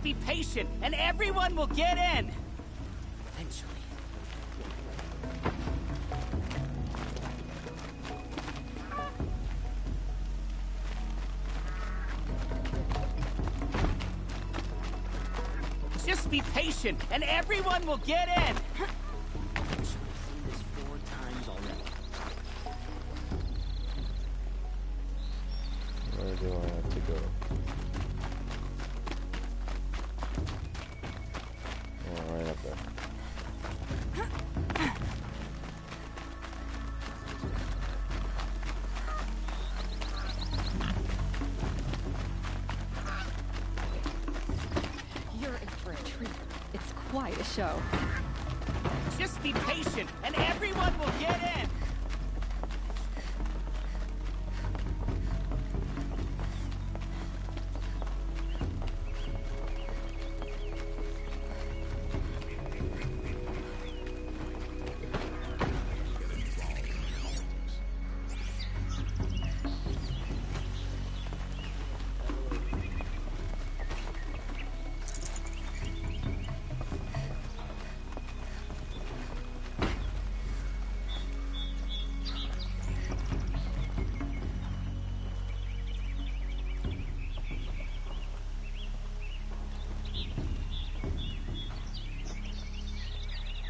be patient, and everyone will get in! Eventually. Just be patient, and everyone will get in! I've seen this 4 times already. Where do I have to go? Oh, right up there. You're in for a treat. It's quite a show. Just be patient, and everyone will get in!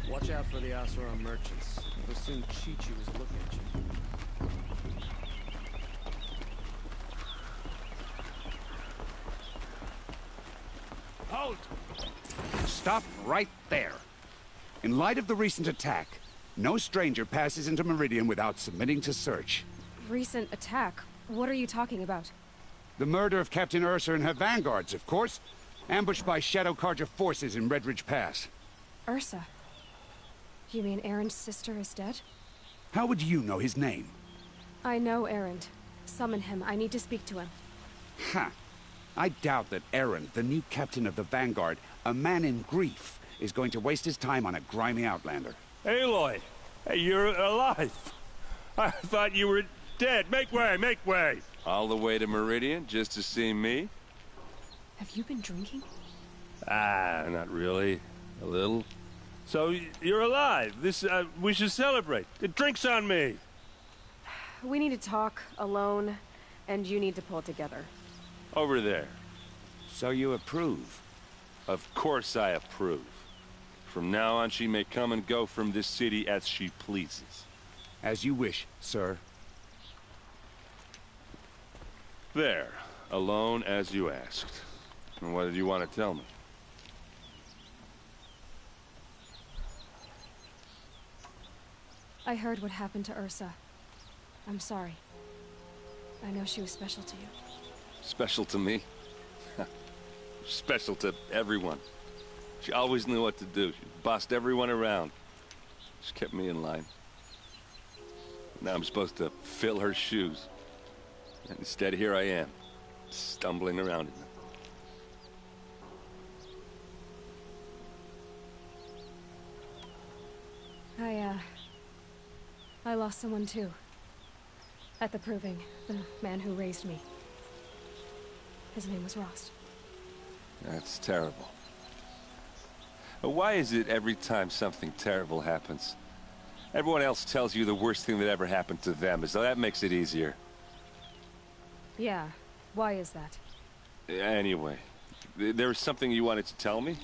Watch out for the Asuran merchants. They'll soon cheat you as look at you. Halt! Stop right there. In light of the recent attack, no stranger passes into Meridian without submitting to search. Recent attack? What are you talking about? The murder of Captain Ursa and her vanguards, of course. Ambushed by Shadow Carja forces in Redridge Pass. Ursa? You mean Erend's sister is dead? How would you know his name? I know Erend. Summon him. I need to speak to him. Ha! I doubt that Erend, the new captain of the Vanguard, a man in grief, is going to waste his time on a grimy outlander. Aloy! Hey, you're alive! I thought you were dead. Make way, make way! All the way to Meridian just to see me? Have you been drinking? Ah, not really. A little. So, you're alive. We should celebrate. The drink's on me. We need to talk, alone, and you need to pull it together. Over there. So you approve? Of course I approve. From now on, she may come and go from this city as she pleases. As you wish, sir. There. Alone as you asked. And what did you want to tell me? I heard what happened to Ursa. I'm sorry. I know she was special to you. Special to me? Special to everyone. She always knew what to do. She bossed everyone around. She kept me in line. Now I'm supposed to fill her shoes. And instead, here I am, stumbling around in them. I lost someone too. At the Proving, the man who raised me. His name was Rost. That's terrible. But why is it every time something terrible happens, everyone else tells you the worst thing that ever happened to them, as though that makes it easier? Yeah, why is that? Anyway, there was something you wanted to tell me?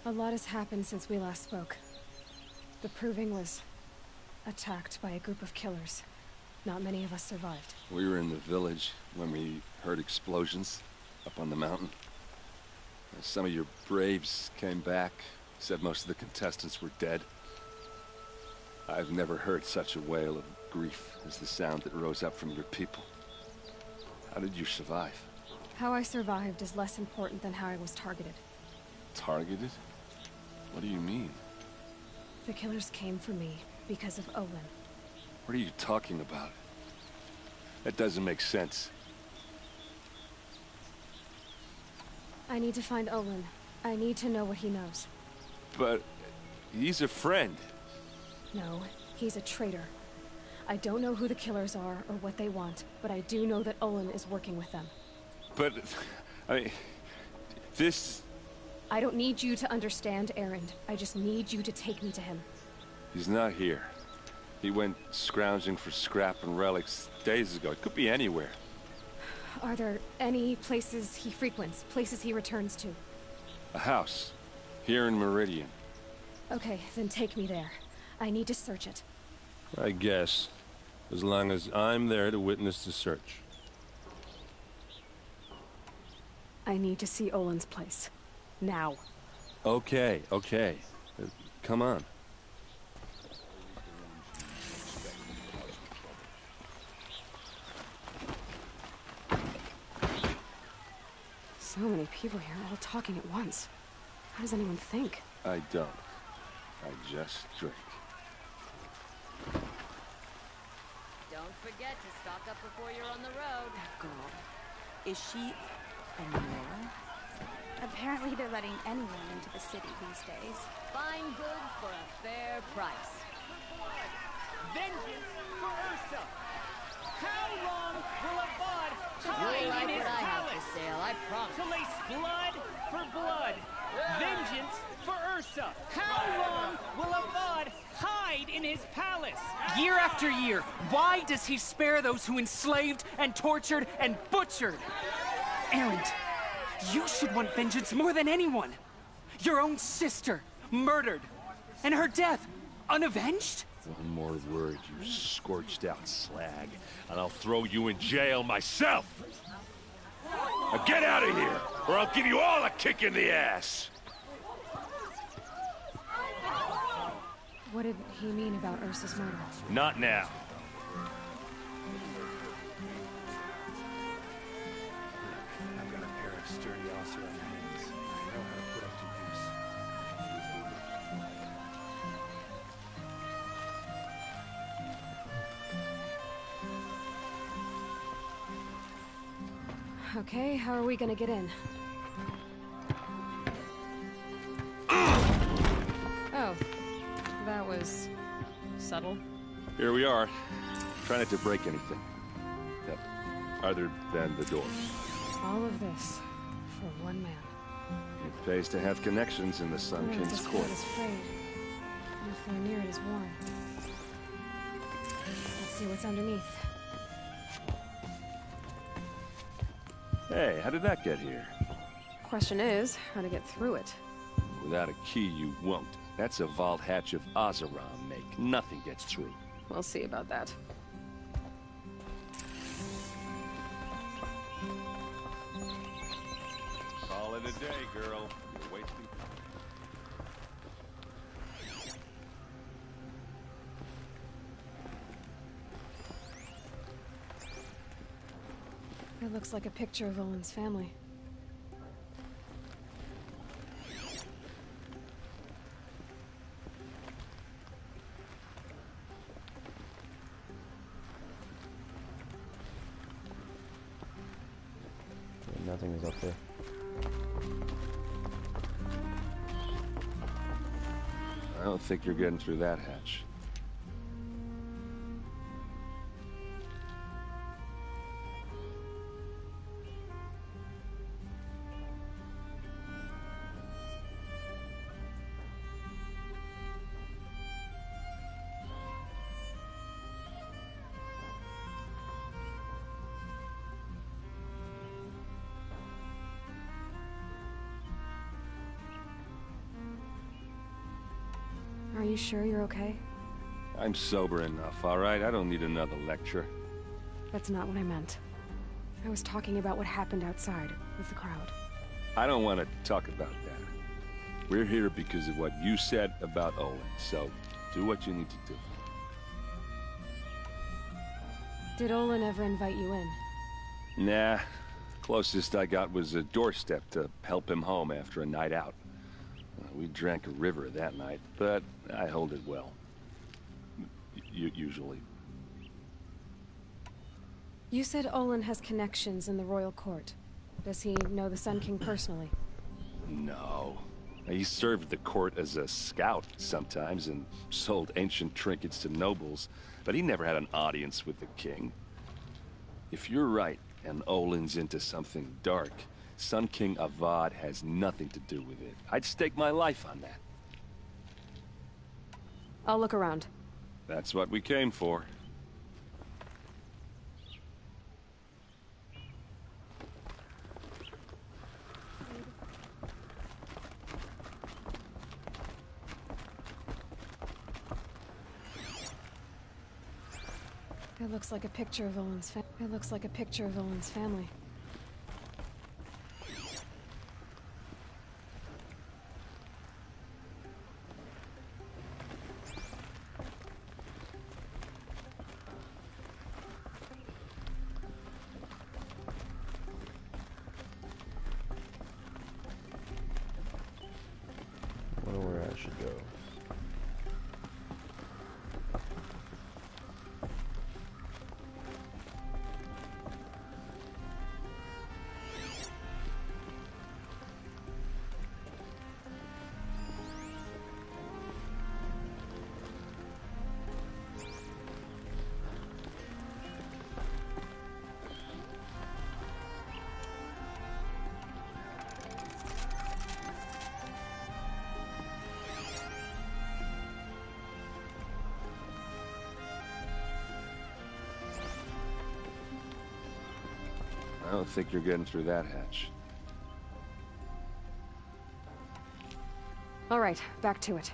A lot has happened since we last spoke. The Proving was attacked by a group of killers. Not many of us survived. We were in the village when we heard explosions up on the mountain. Some of your braves came back, said most of the contestants were dead. I've never heard such a wail of grief as the sound that rose up from your people. How did you survive? How I survived is less important than how I was targeted. Targeted? What do you mean? The killers came for me because of Olin. What are you talking about? That doesn't make sense. I need to find Olin. I need to know what he knows. But he's a friend. No, he's a traitor. I don't know who the killers are or what they want, but I do know that Olin is working with them. But, I mean, this... I don't need you to understand, Erend. I just need you to take me to him. He's not here. He went scrounging for scrap and relics days ago. It could be anywhere. Are there any places he frequents? Places he returns to? A house. Here in Meridian. Okay, then take me there. I need to search it. I guess. As long as I'm there to witness the search. I need to see Olin's place. Now. Okay. Come on. So many people here, all talking at once. How does anyone think? I don't. I just drink. Don't forget to stock up before you're on the road. That girl. Is she a Nora? Apparently they're letting anyone into the city these days. Fine goods for a fair price. Vengeance for Ursa! How long will Avad You'll hide like in his what I have palace? for sale, I promise. To lace blood for blood. Vengeance for Ursa. How long will Avad hide in his palace? Year after year, why does he spare those who enslaved and tortured and butchered? Erend, you should want vengeance more than anyone. Your own sister, murdered. And her death, unavenged? One more word, you scorched out slag, and I'll throw you in jail myself! Now get out of here, or I'll give you all a kick in the ass! What did he mean about Ursa's murder? Not now. I've got a pair of sturdy Oseram hands. I know how to put them to use. Okay, how are we gonna get in? Oh, that was subtle. Here we are. Try not to break anything. Yep. Other than the door. All of this for one man. It pays to have connections in the Sun No, King's this court. fort is frayed. Nothing near it is warm. Let's see what's underneath. Hey, how did that get here? Question is, how to get through it. Without a key, you won't. That's a vault hatch of Oseram make. Nothing gets through. We'll see about that. Call it a day, girl. You're wasting time. It looks like a picture of Olin's family. Nothing is up there. I don't think you're getting through that hatch. Are you sure you're okay? I'm sober enough, all right? I don't need another lecture. That's not what I meant. I was talking about what happened outside with the crowd. I don't want to talk about that. We're here because of what you said about Olin, so do what you need to do. Did Olin ever invite you in? Nah. Closest I got was a doorstep to help him home after a night out. We drank a river that night, but I hold it well. Usually. You said Olin has connections in the royal court. Does he know the Sun King personally? No. He served the court as a scout sometimes and sold ancient trinkets to nobles, but he never had an audience with the king. If you're right, and Olin's into something dark, Sun King Avad has nothing to do with it. I'd stake my life on that. I'll look around. That's what we came for. It looks like a picture of Olin's family. I wonder where I should go. I don't think you're getting through that hatch. All right, back to it.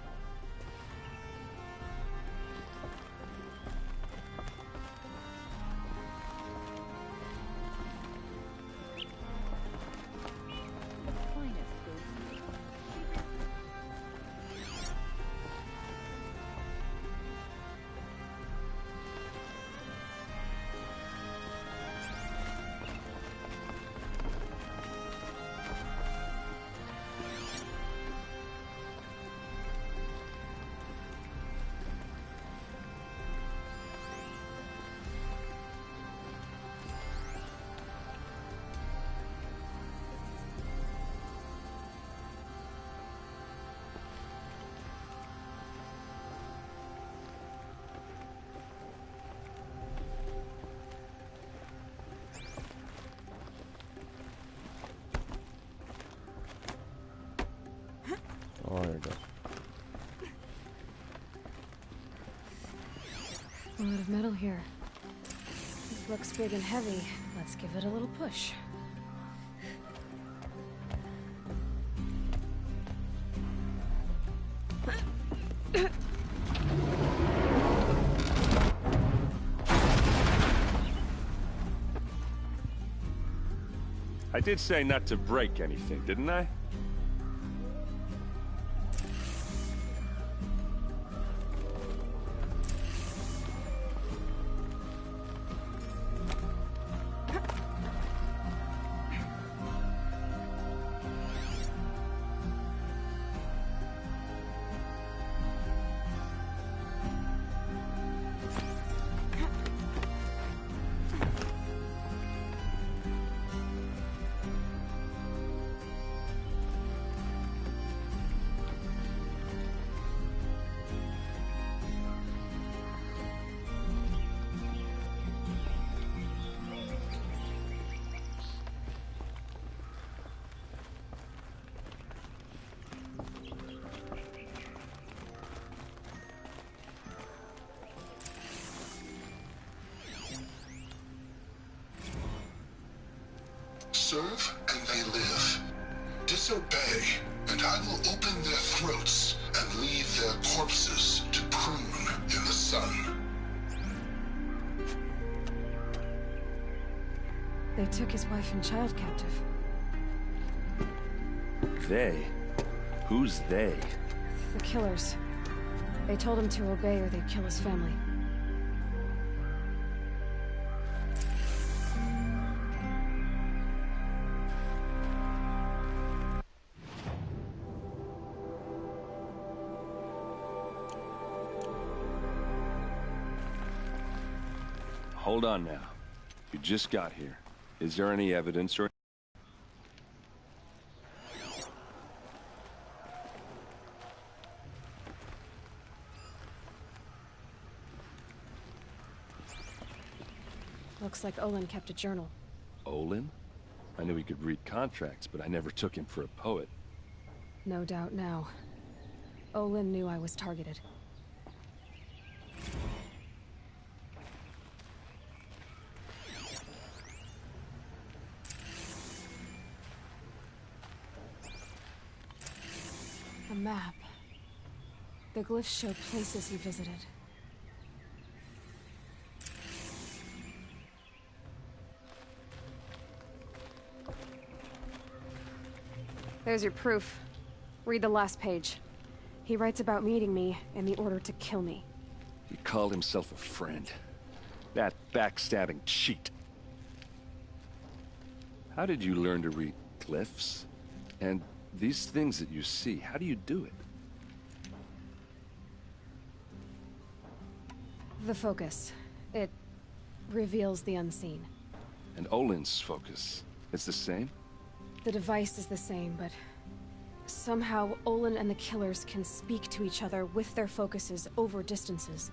Oh, there we go. A lot of metal here. This looks big and heavy. Let's give it a little push. I did say not to break anything, didn't I? Serve and they live. Disobey, and I will open their throats and leave their corpses to prune in the sun. They took his wife and child captive. They? Who's they? The killers. They told him to obey or they'd kill his family. Hold on now. You just got here. Is there any evidence or... Looks like Olin kept a journal. Olin? I knew he could read contracts, but I never took him for a poet. No doubt now. Olin knew I was targeted. A map. The glyphs show places he visited. There's your proof. Read the last page. He writes about meeting me in the order to kill me. He called himself a friend. That backstabbing cheat. How did you learn to read glyphs? And these things that you see, how do you do it? The focus. It reveals the unseen. And Olin's focus, it's the same? The device is the same, but somehow Olin and the killers can speak to each other with their focuses over distances,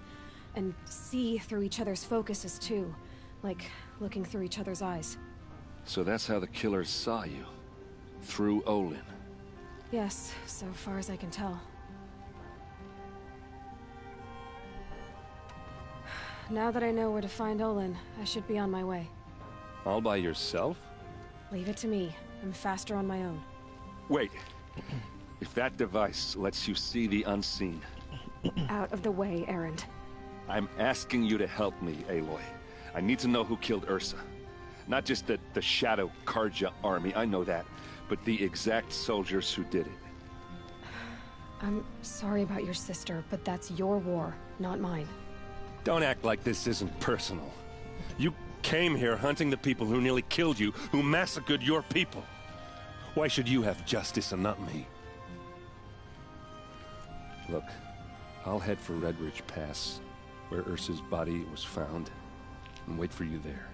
and see through each other's focuses too, like looking through each other's eyes. So that's how the killers saw you? Through Olin? Yes, so far as I can tell. Now that I know where to find Olin, I should be on my way. All by yourself? Leave it to me. I'm faster on my own. Wait. If that device lets you see the unseen... Out of the way, Erend. I'm asking you to help me, Aloy. I need to know who killed Ursa. Not just the Shadow Carja army, I know that, but the exact soldiers who did it. I'm sorry about your sister, but that's your war, not mine. Don't act like this isn't personal. You came here hunting the people who nearly killed you, who massacred your people. Why should you have justice and not me? Look, I'll head for Redridge Pass, where Ursa's body was found, and wait for you there.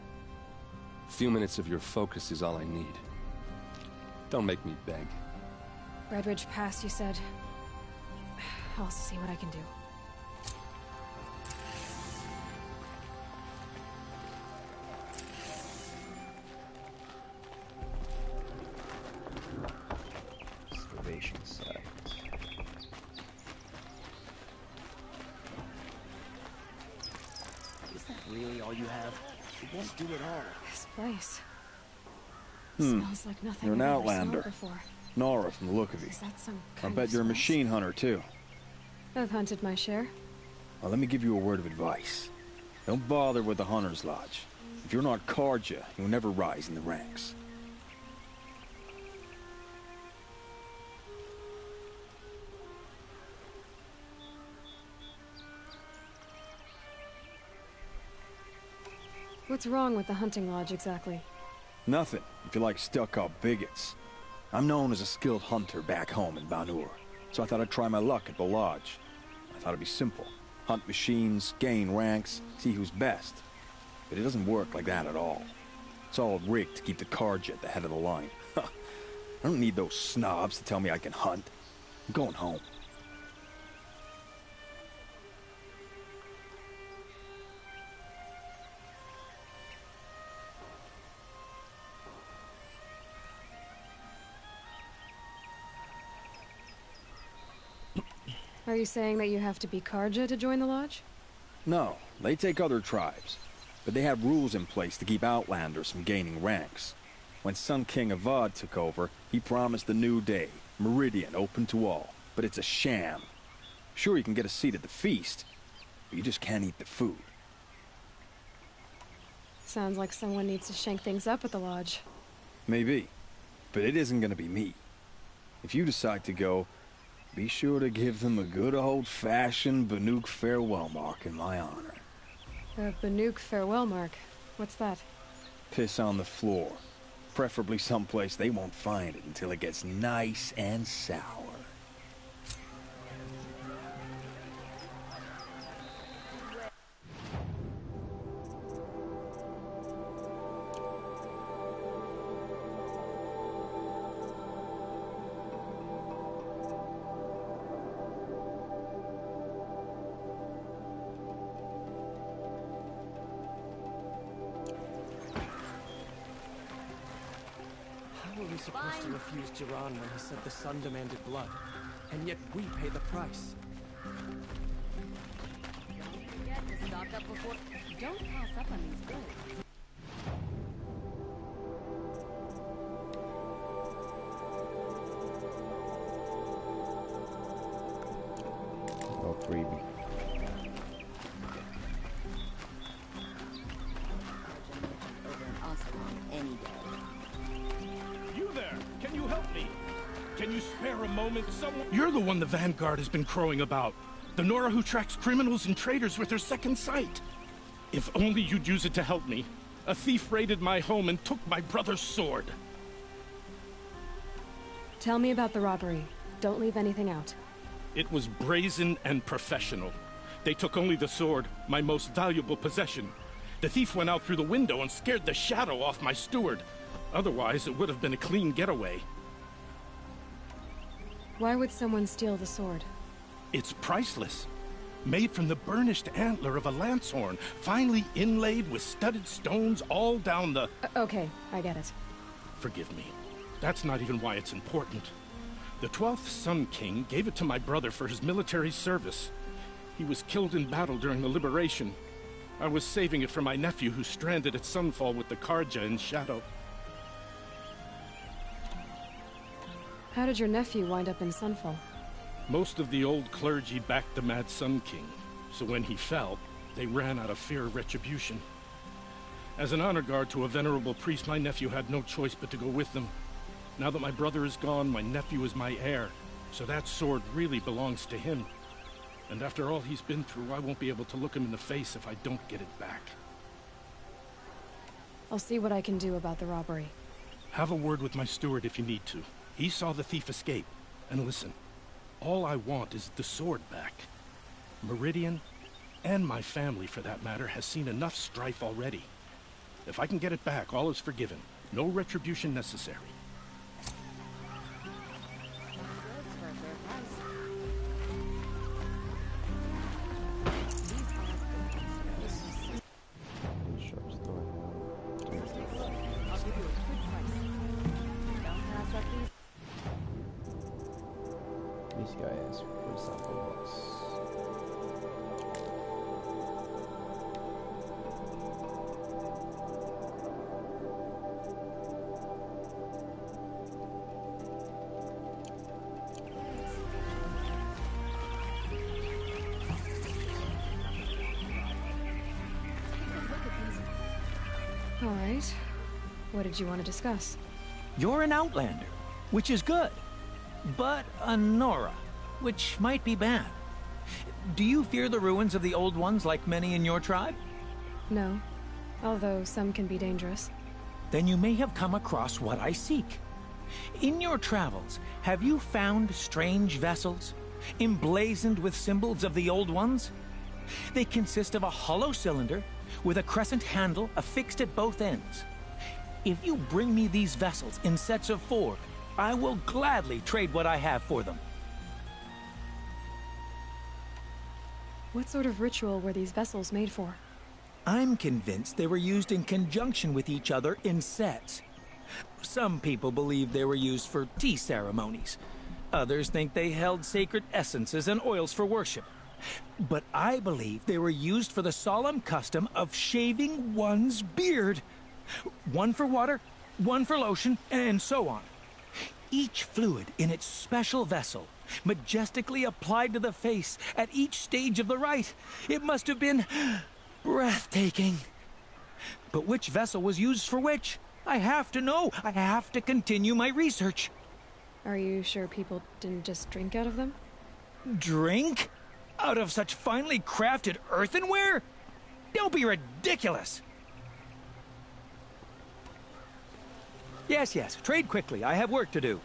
A few minutes of your focus is all I need. Don't make me beg. Redridge Pass, you said? I'll see what I can do. Starvation site. Is that really all you have? It won't do it all. This place. Smells like nothing You're an I've ever smelled outlander. before. Nora from the look of you. Is that some I kind bet of you're a smell? machine hunter, too. I've hunted my share. Well, let me give you a word of advice. Don't bother with the Hunter's Lodge. If you're not Carja, you'll never rise in the ranks. What's wrong with the hunting lodge, exactly? Nothing, if you like stuck-up bigots. I'm known as a skilled hunter back home in Banur, so I thought I'd try my luck at the lodge. I thought it'd be simple. Hunt machines, gain ranks, see who's best. But it doesn't work like that at all. It's all rigged to keep the Carja at the head of the line. I don't need those snobs to tell me I can hunt. I'm going home. Are you saying that you have to be Carja to join the lodge? No, they take other tribes. But they have rules in place to keep outlanders from gaining ranks. When Sun King Avad took over, he promised a new day, Meridian open to all. But it's a sham. Sure, you can get a seat at the feast, but you just can't eat the food. Sounds like someone needs to shake things up at the lodge. Maybe, but it isn't gonna be me. If you decide to go, be sure to give them a good old-fashioned Banuk farewell mark in my honor. The Banuk farewell mark. What's that? Piss on the floor. Preferably someplace they won't find it until it gets nice and sour. supposed to refuse Jiran when he said the sun demanded blood? And yet we pay the price. Don't forget to stock up before... Don't pass up on these goods. Oh, freebie. Over in Osteron any day. You there! Can you help me? Can you spare a moment? Someone... You're the one the Vanguard has been crowing about. The Nora who tracks criminals and traitors with her second sight. If only you'd use it to help me. A thief raided my home and took my brother's sword. Tell me about the robbery. Don't leave anything out. It was brazen and professional. They took only the sword, my most valuable possession. The thief went out through the window and scared the shadow off my steward. Otherwise, it would have been a clean getaway. Why would someone steal the sword? It's priceless. Made from the burnished antler of a lancehorn, finely inlaid with studded stones all down the... Okay, I get it. Forgive me. That's not even why it's important. The 12th Sun King gave it to my brother for his military service. He was killed in battle during the Liberation. I was saving it for my nephew who's stranded at Sunfall with the Karja in Shadow. How did your nephew wind up in Sunfall? Most of the old clergy backed the Mad Sun King, so when he fell, they ran out of fear of retribution. As an honor guard to a venerable priest, my nephew had no choice but to go with them. Now that my brother is gone, my nephew is my heir, so that sword really belongs to him. And after all he's been through, I won't be able to look him in the face if I don't get it back. I'll see what I can do about the robbery. Have a word with my steward if you need to. He saw the thief escape. And listen, all I want is the sword back. Meridian, and my family for that matter, has seen enough strife already. If I can get it back, all is forgiven. No retribution necessary. This guy has pretty simple looks. All right. What did you want to discuss? You're an outlander, which is good. But a Nora, which might be bad. Do you fear the ruins of the Old Ones like many in your tribe? No. Although some can be dangerous. Then you may have come across what I seek. In your travels, have you found strange vessels, emblazoned with symbols of the Old Ones? They consist of a hollow cylinder with a crescent handle affixed at both ends. If you bring me these vessels in sets of 4, I will gladly trade what I have for them. What sort of ritual were these vessels made for? I'm convinced they were used in conjunction with each other in sets. Some people believe they were used for tea ceremonies. Others think they held sacred essences and oils for worship. But I believe they were used for the solemn custom of shaving one's beard. One for water, one for lotion, and so on. Each fluid in its special vessel, majestically applied to the face at each stage of the rite. It must have been breathtaking. But which vessel was used for which? I have to know. I have to continue my research. Are you sure people didn't just drink out of them? Drink? Out of such finely crafted earthenware? Don't be ridiculous. Yes, yes. Trade quickly. I have work to do.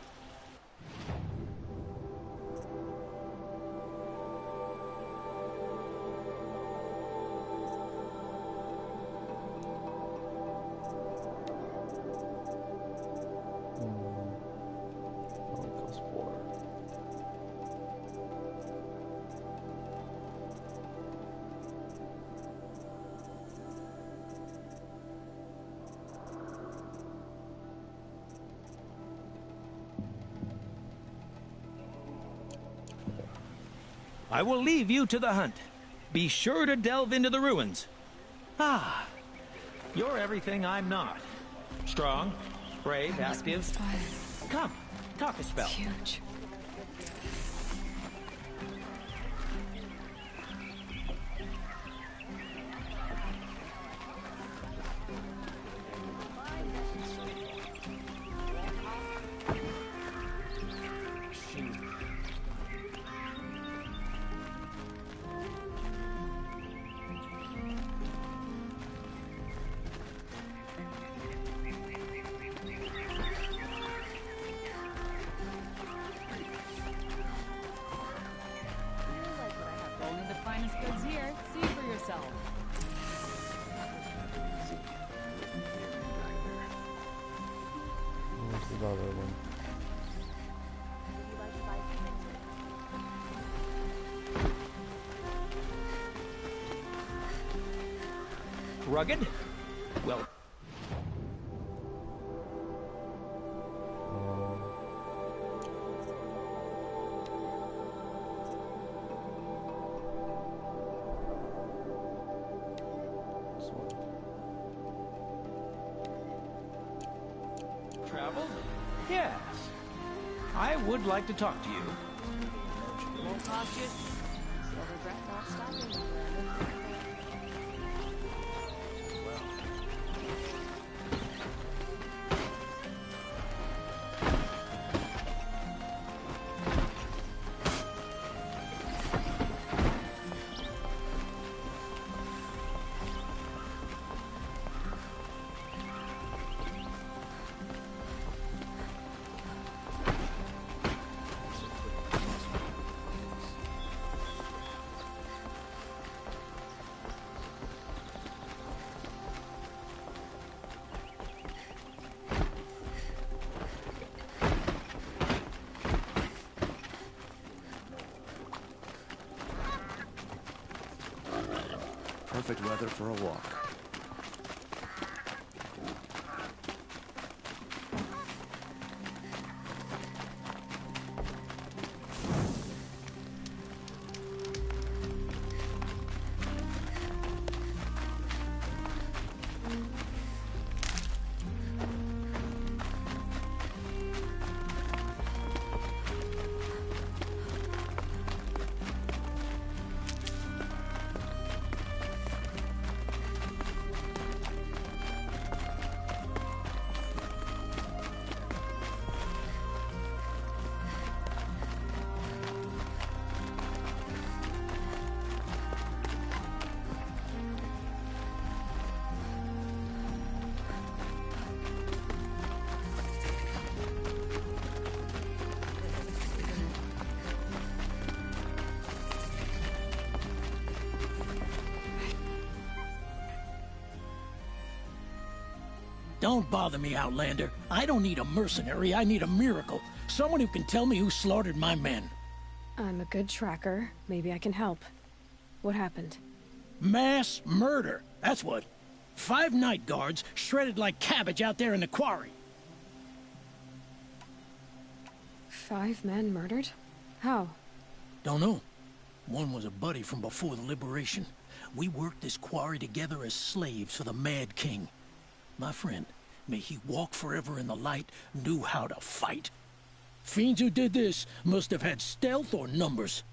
I will leave you to the hunt. Be sure to delve into the ruins. Ah, you're everything I'm not. Strong, brave, active. Come, talk a spell. It's huge. Only the finest goods here. See for yourself. Where's the other one? Rugged? Well... Travel? Yes. I would like to talk to you. Won't cost you. You'll regret not stopping. Perfect weather for a walk. Don't bother me, Outlander. I don't need a mercenary, I need a miracle. Someone who can tell me who slaughtered my men. I'm a good tracker. Maybe I can help. What happened? Mass murder, that's what. 5 night guards shredded like cabbage out there in the quarry. 5 men murdered? How? Don't know. One was a buddy from before the liberation. We worked this quarry together as slaves for the Mad King. My friend, may he walk forever in the light, knew how to fight. Fiends who did this must have had stealth or numbers.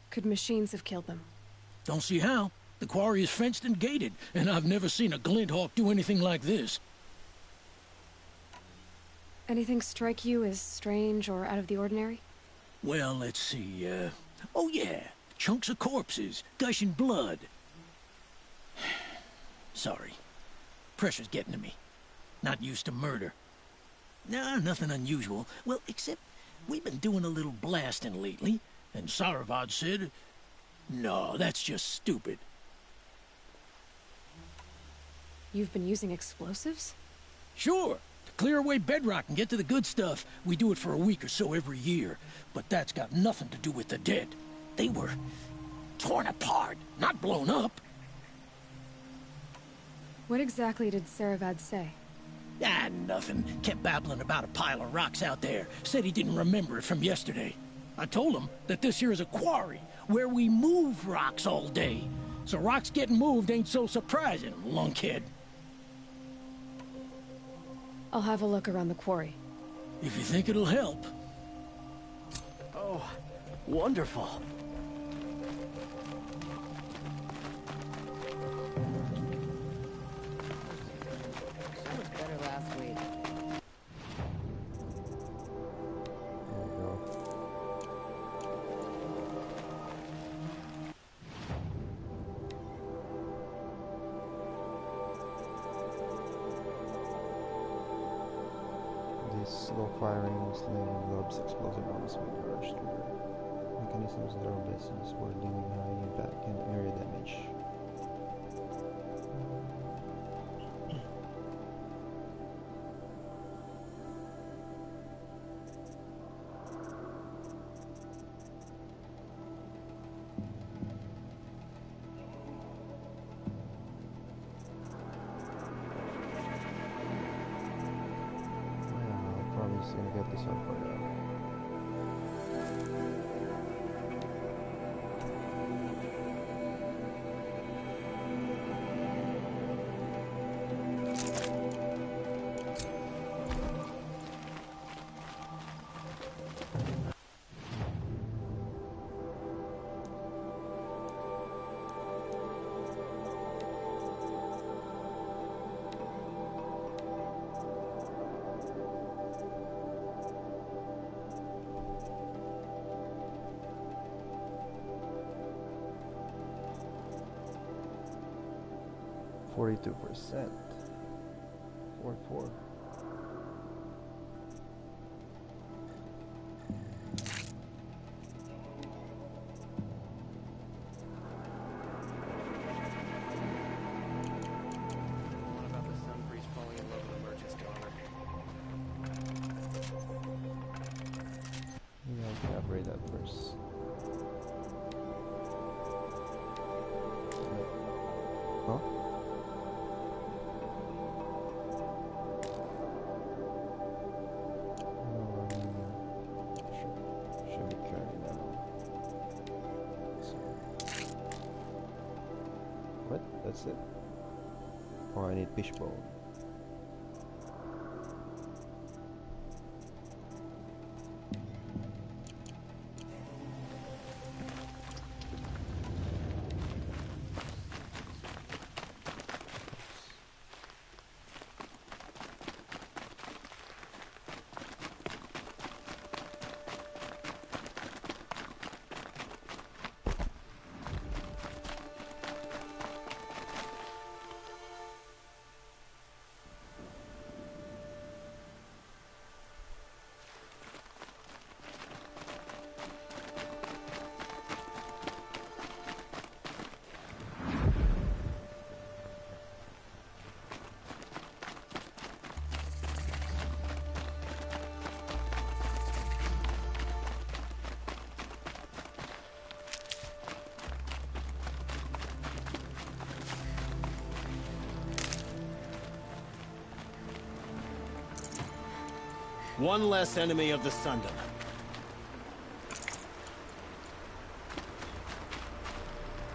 Could machines have killed them? Don't see how. The quarry is fenced and gated, and I've never seen a Glinthawk do anything like this. Anything strike you as strange or out of the ordinary? Well, let's see, oh yeah, chunks of corpses, gushing blood. Sorry. Pressure's getting to me. Not used to murder. Nah, nothing unusual. Well, except we've been doing a little blasting lately, and Saravad said, no, that's just stupid. You've been using explosives? Sure. To clear away bedrock and get to the good stuff, we do it for a week or so every year. But that's got nothing to do with the dead. They were torn apart, not blown up. What exactly did Saravad say? Ah, nothing. Kept babbling about a pile of rocks out there. Said he didn't remember it from yesterday. I told him that this here is a quarry where we move rocks all day. So rocks getting moved ain't so surprising, lunkhead. I'll have a look around the quarry. If you think it'll help. Oh, wonderful. That was better last week. There we go. These slow-firing, sling lobes, explosive bombs with large trigger mechanisms that are best used for dealing high impact and area damage. Just gonna get this up for now. %. 4. What about the sun priest falling in love with the merchant's daughter? Maybe I can upgrade that first. Huh? Should be carrying that on. What? That's it? Oh, I need fishbone. One less enemy of the Sundom.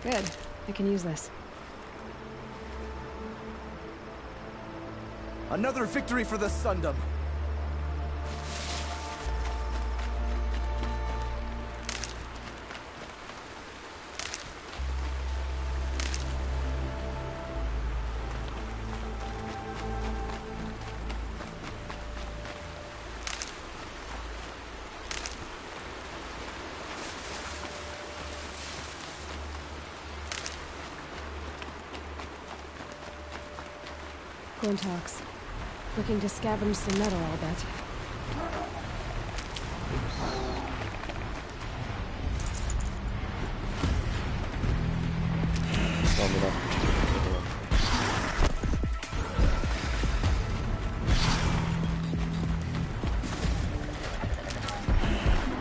Good. I can use this. Another victory for the Sundom. Glintox. Looking to scavenge some metal, I'll bet.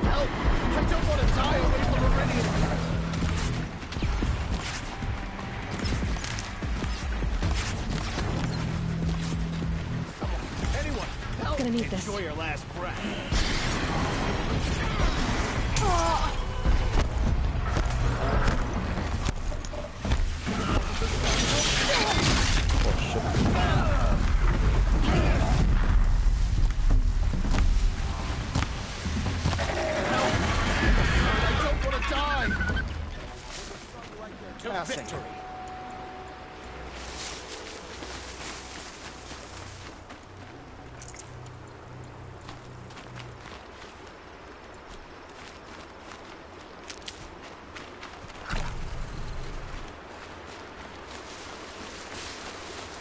Help! I don't want to die away from Meridian! Gonna need this. Enjoy your last breath. Oh! to passing. victory.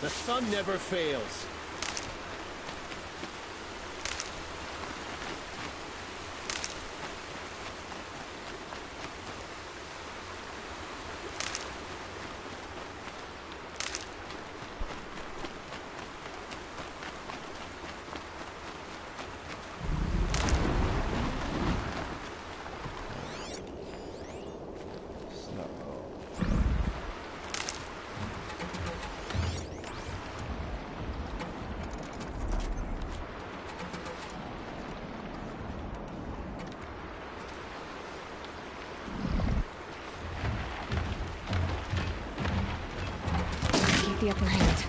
The sun never fails. Keep the upper hand.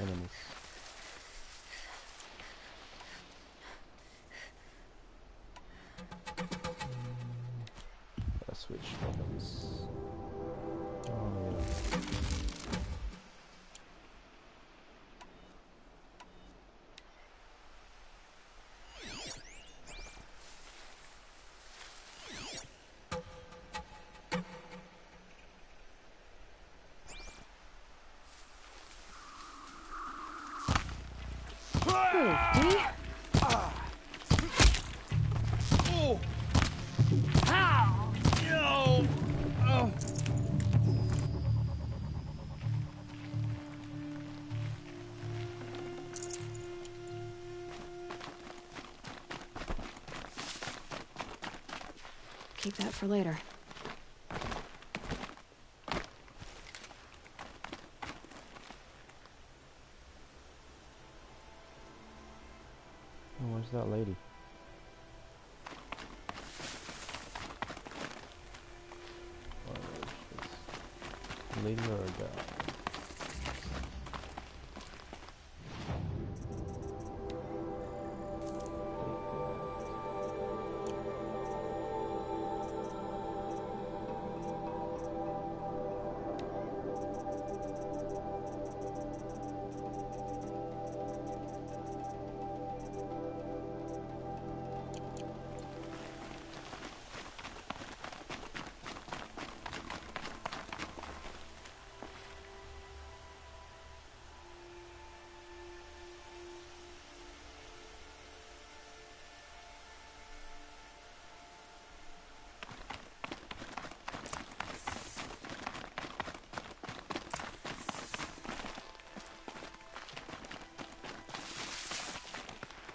Enemies. Switch weapons. Oh yeah. D? Ow! No! Oh. Keep that for later. Oh, where's that lady? Lady or a guy?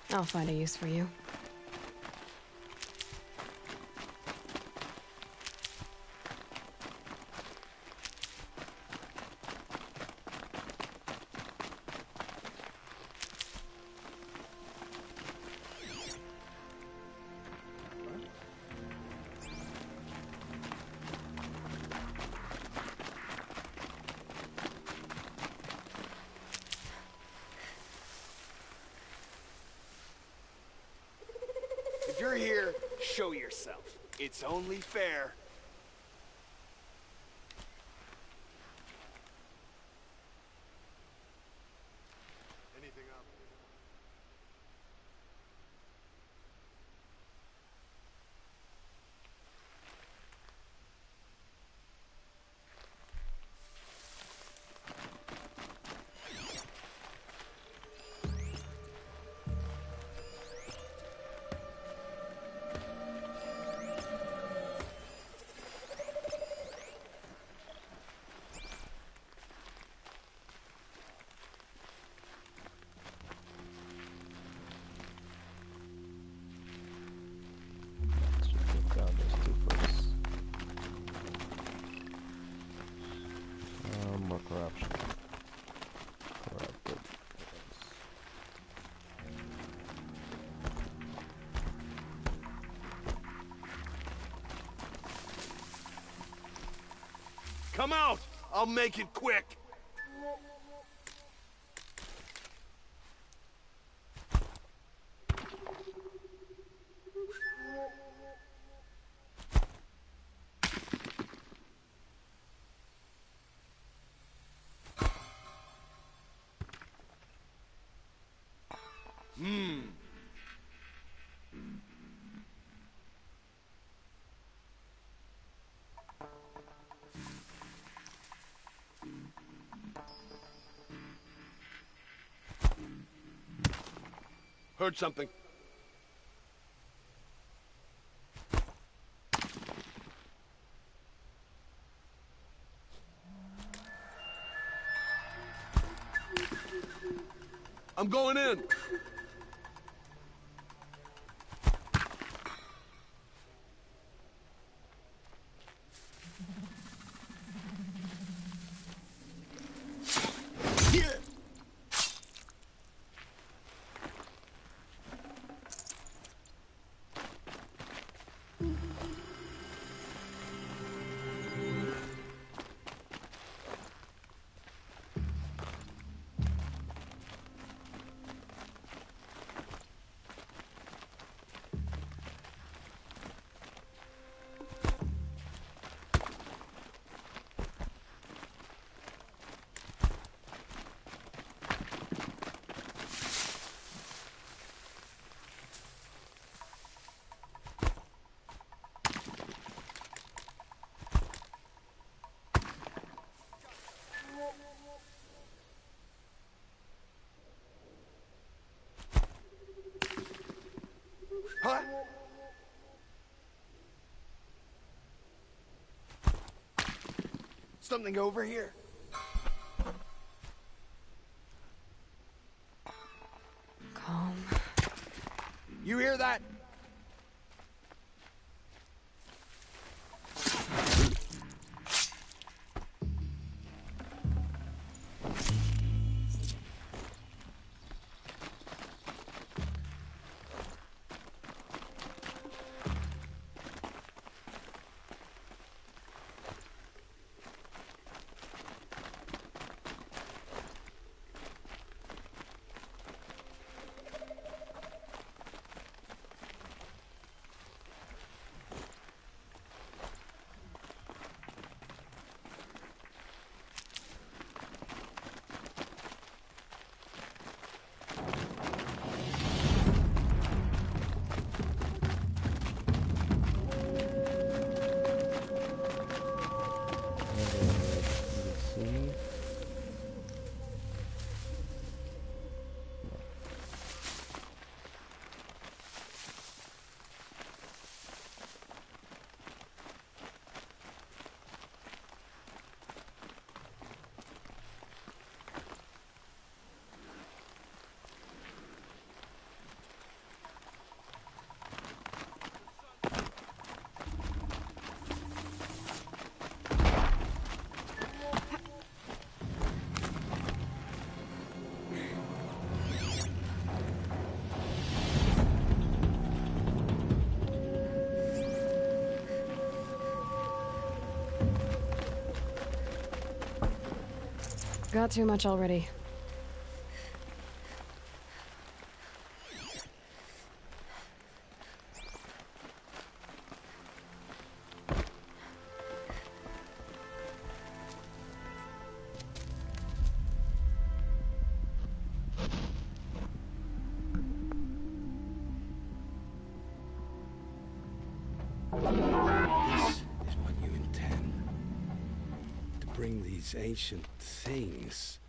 I'll find a use for you. If you're here, show yourself. It's only fair. Anything up? More corruption. Corrupted. Come out! I'll make it quick! Heard something. I'm going in. Huh? Something over here. Calm. You hear that? Got too much already. This is what you intend. To bring these ancient things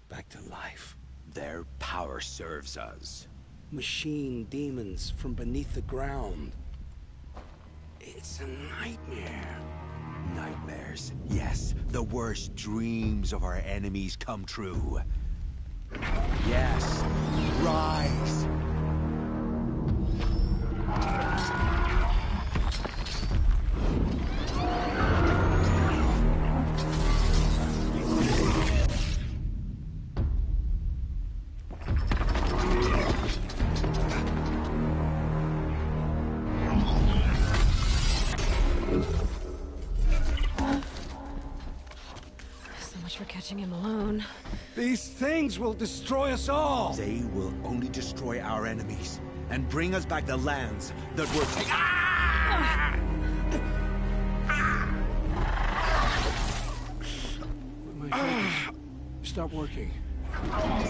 back to life. Their power serves us. Machine demons from beneath the ground. It's a nightmare. Nightmares. Yes, the worst dreams of our enemies come true. Yes, rise! For catching him alone. These things will destroy us all! They will only destroy our enemies and bring us back the lands that were taken. Ah! My fingers stop working.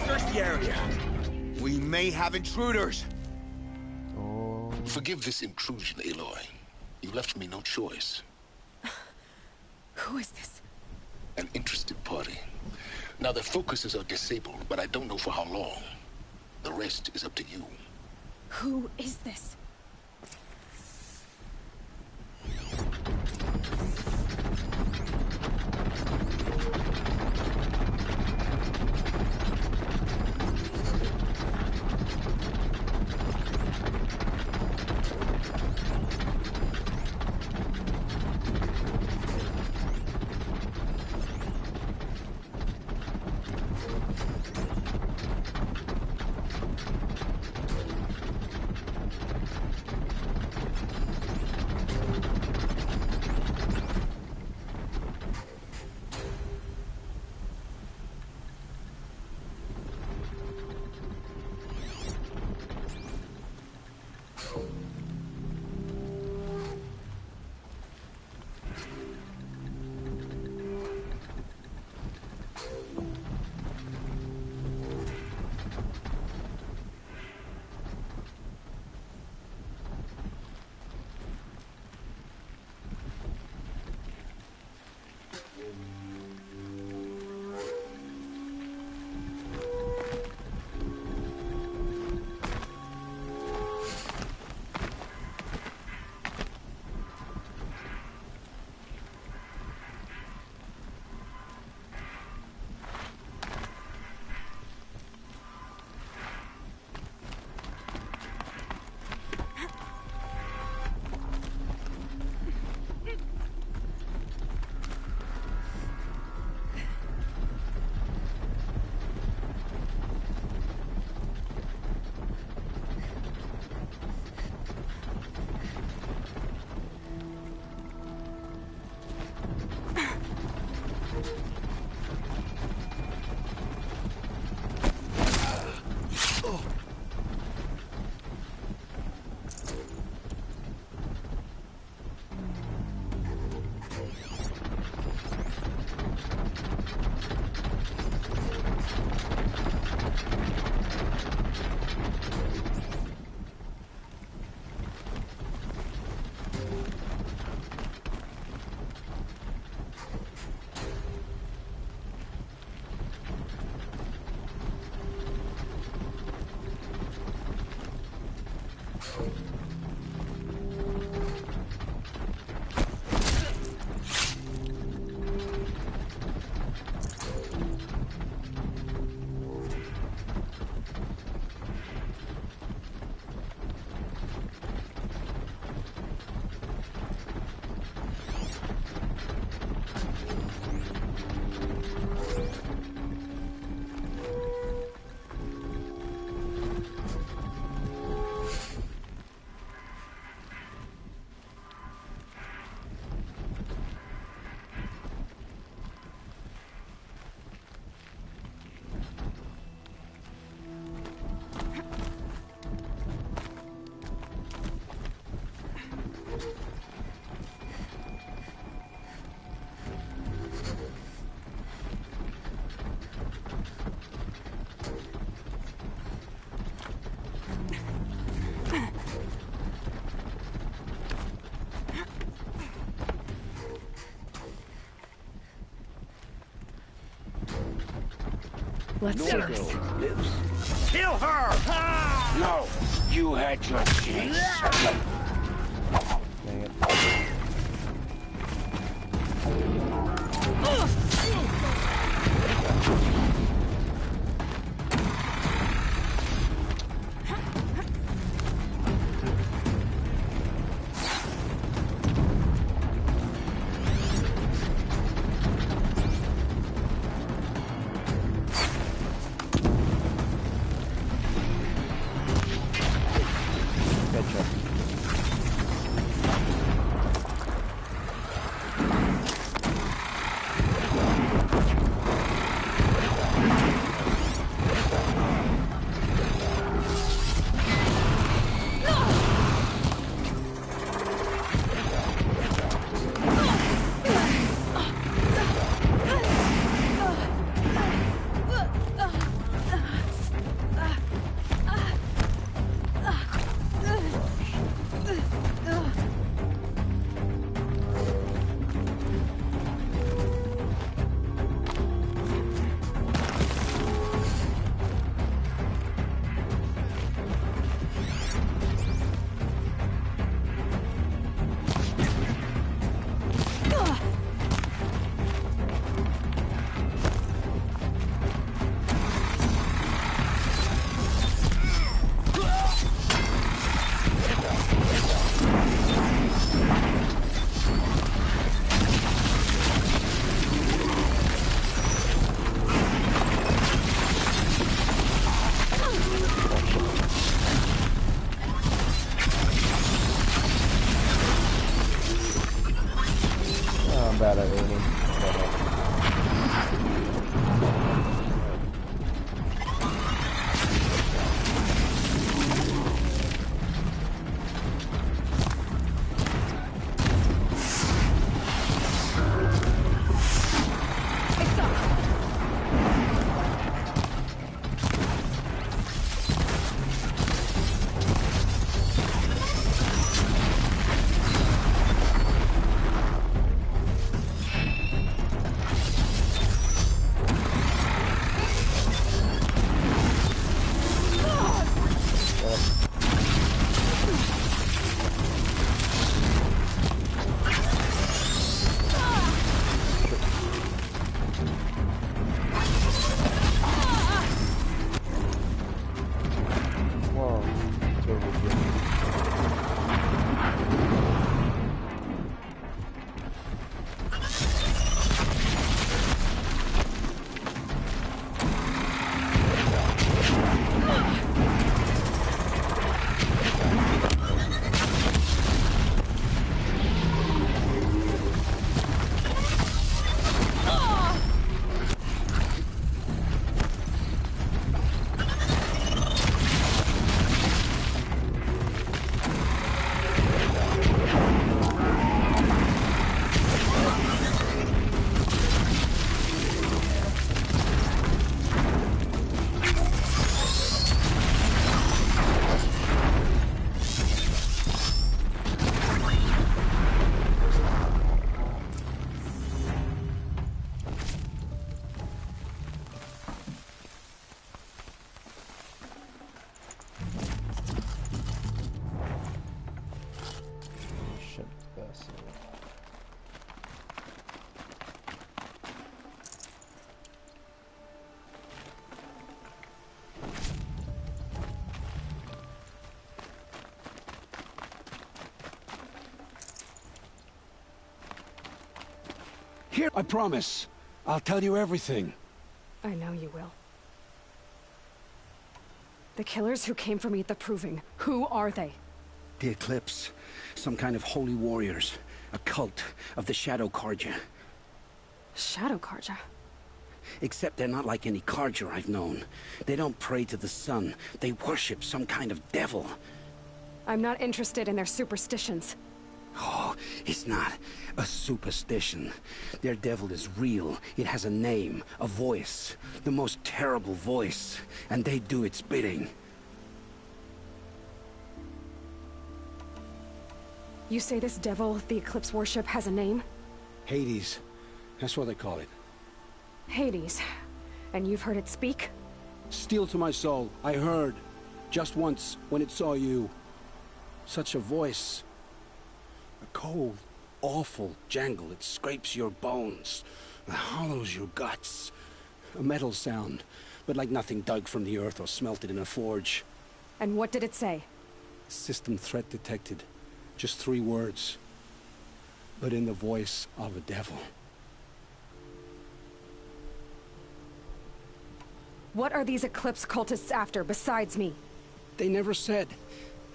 Search the area. We may have intruders. Forgive this intrusion, Aloy. You left me no choice. Who is this? An interested party. Now their focuses are disabled, but I don't know for how long. The rest is up to you. Who is this? Let's do this. Kill her! No, you had your chance. Dang it. I'm bad at aiming. Here, I promise. I'll tell you everything. I know you will. The killers who came for me at the Proving, who are they? The Eclipse. Some kind of holy warriors. A cult of the Shadow Carja. Shadow Carja? Except they're not like any Carja I've known. They don't pray to the sun. They worship some kind of devil. I'm not interested in their superstitions. Oh, it's not a superstition. Their devil is real. It has a name, a voice. The most terrible voice. And they do its bidding. You say this devil the Eclipse worship has a name? Hades. That's what they call it. Hades. And you've heard it speak? Steel to my soul. I heard. Just once, when it saw you. Such a voice. A cold, awful jangle. It scrapes your bones. It hollows your guts. A metal sound, but like nothing dug from the earth or smelted in a forge. And what did it say? System threat detected. Just 3 words. But in the voice of a devil. What are these Eclipse cultists after, besides me? They never said.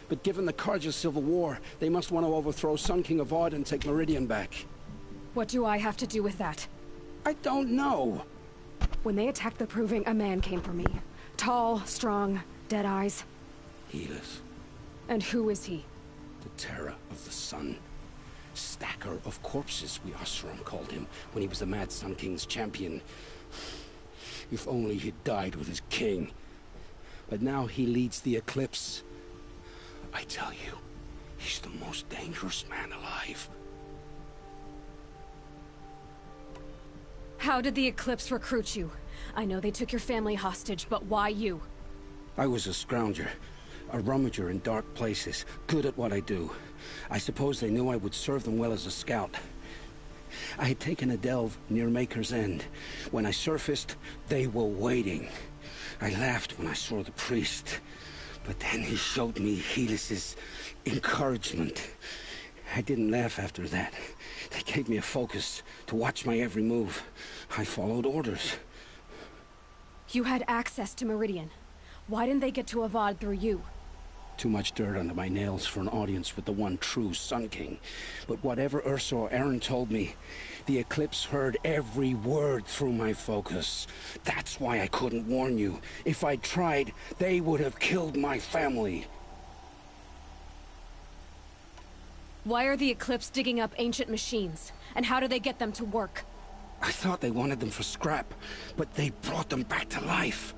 But given the Carja civil war, they must want to overthrow Sun King Avad and take Meridian back. What do I have to do with that? I don't know. When they attacked the Proving, a man came for me. Tall, strong, dead eyes. Helis. And who is he? The terror of the sun. Stacker of corpses, we Oseram called him, when he was the Mad Sun King's champion. If only he'd died with his king. But now he leads the Eclipse. I tell you, he's the most dangerous man alive. How did the Eclipse recruit you? I know they took your family hostage, but why you? I was a scrounger. A rummager in dark places, good at what I do. I suppose they knew I would serve them well as a scout. I had taken a delve near Maker's End. When I surfaced, they were waiting. I laughed when I saw the priest. But then he showed me Helis's encouragement. I didn't laugh after that. They gave me a focus to watch my every move. I followed orders. You had access to Meridian. Why didn't they get to Avad through you? Too much dirt under my nails for an audience with the one true Sun King. But whatever Ursa or Aaron told me, the Eclipse heard every word through my focus. That's why I couldn't warn you. If I'd tried, they would have killed my family. Why are the Eclipse digging up ancient machines? And how do they get them to work? I thought they wanted them for scrap, but they brought them back to life.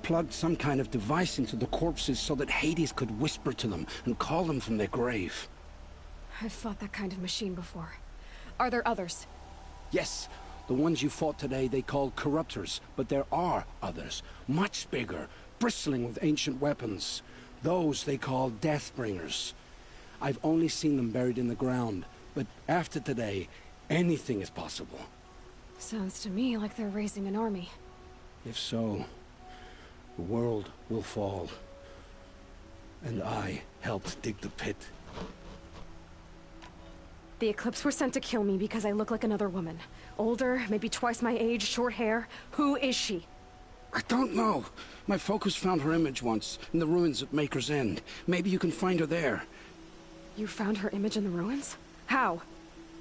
Plugged some kind of device into the corpses so that Hades could whisper to them and call them from their grave. I've fought that kind of machine before. Are there others? Yes, the ones you fought today they called Corruptors, but there are others, much bigger, bristling with ancient weapons. Those they call Deathbringers. I've only seen them buried in the ground, but after today, anything is possible. Sounds to me like they're raising an army. If so, the world will fall. And I helped dig the pit. The Eclipse were sent to kill me because I look like another woman. Older, maybe twice my age, short hair. Who is she? I don't know. My focus found her image once, in the ruins at Maker's End. Maybe you can find her there. You found her image in the ruins? How?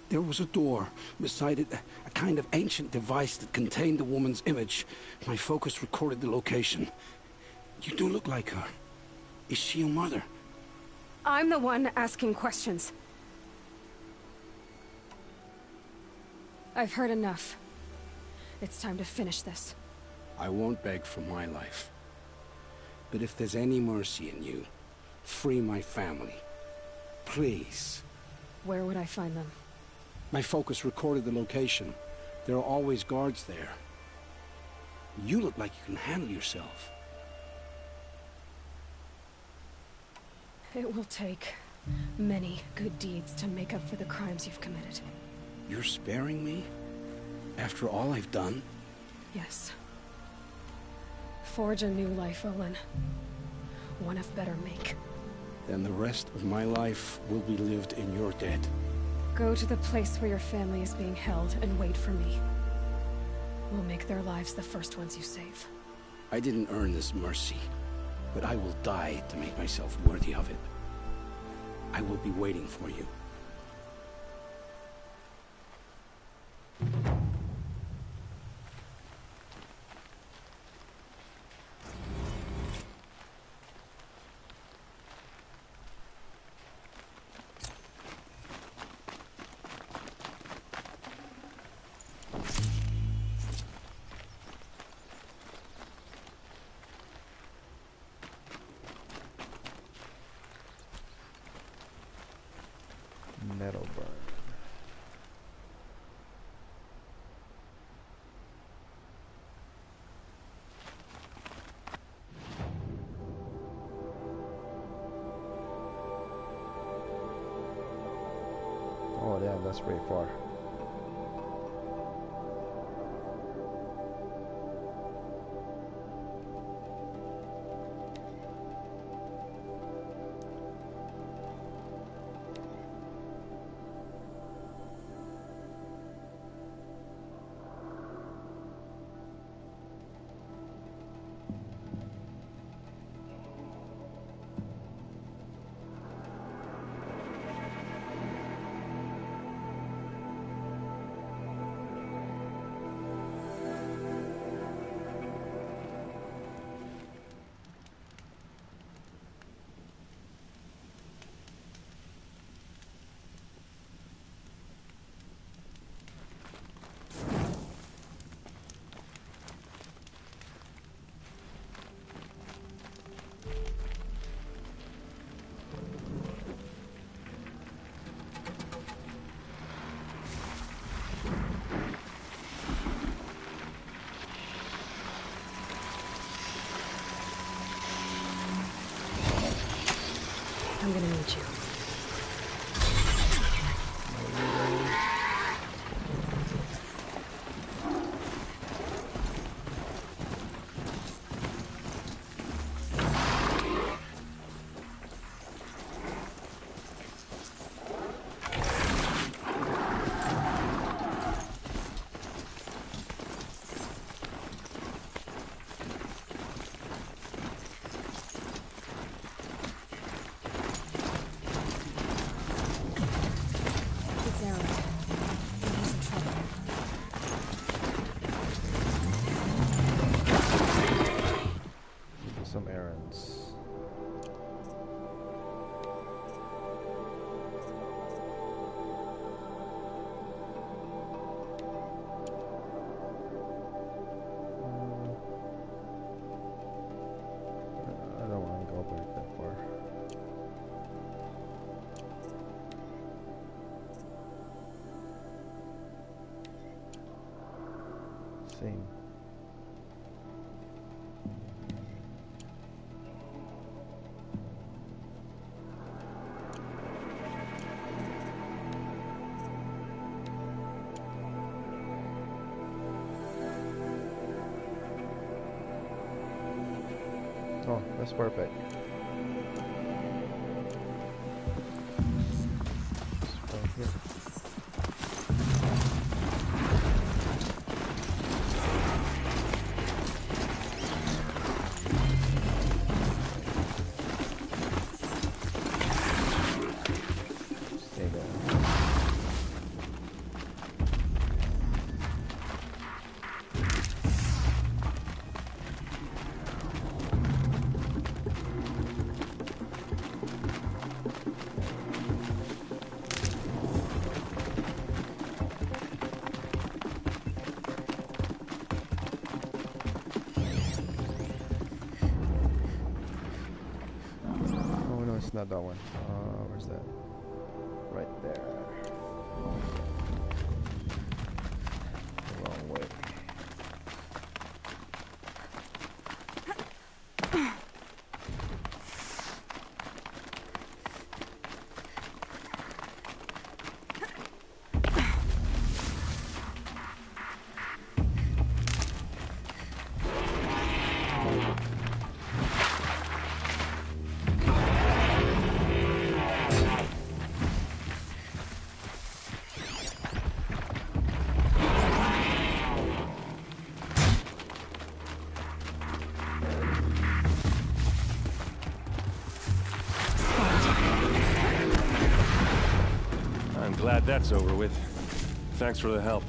There was a door. Beside it, a kind of ancient device that contained the woman's image. My focus recorded the location. You do look like her. Is she your mother? I'm the one asking questions. I've heard enough. It's time to finish this. I won't beg for my life. But if there's any mercy in you, free my family. Please. Where would I find them? My focus recorded the location. There are always guards there. You look like you can handle yourself. It will take many good deeds to make up for the crimes you've committed. You're sparing me? After all I've done? Yes. Forge a new life, Olin. One of better make. Then the rest of my life will be lived in your debt. Go to the place where your family is being held and wait for me. We'll make their lives the first ones you save. I didn't earn this mercy, but I will die to make myself worthy of it. I will be waiting for you. Metal burn. Oh damn, that's pretty far. I'm gonna need you. Some errands. I don't want to go back that far. Same. Oh, that's perfect. It's right here. Stay there. Oh no, it's not that one. Where's that? Right there. The wrong way. Glad that's over with. Thanks for the help.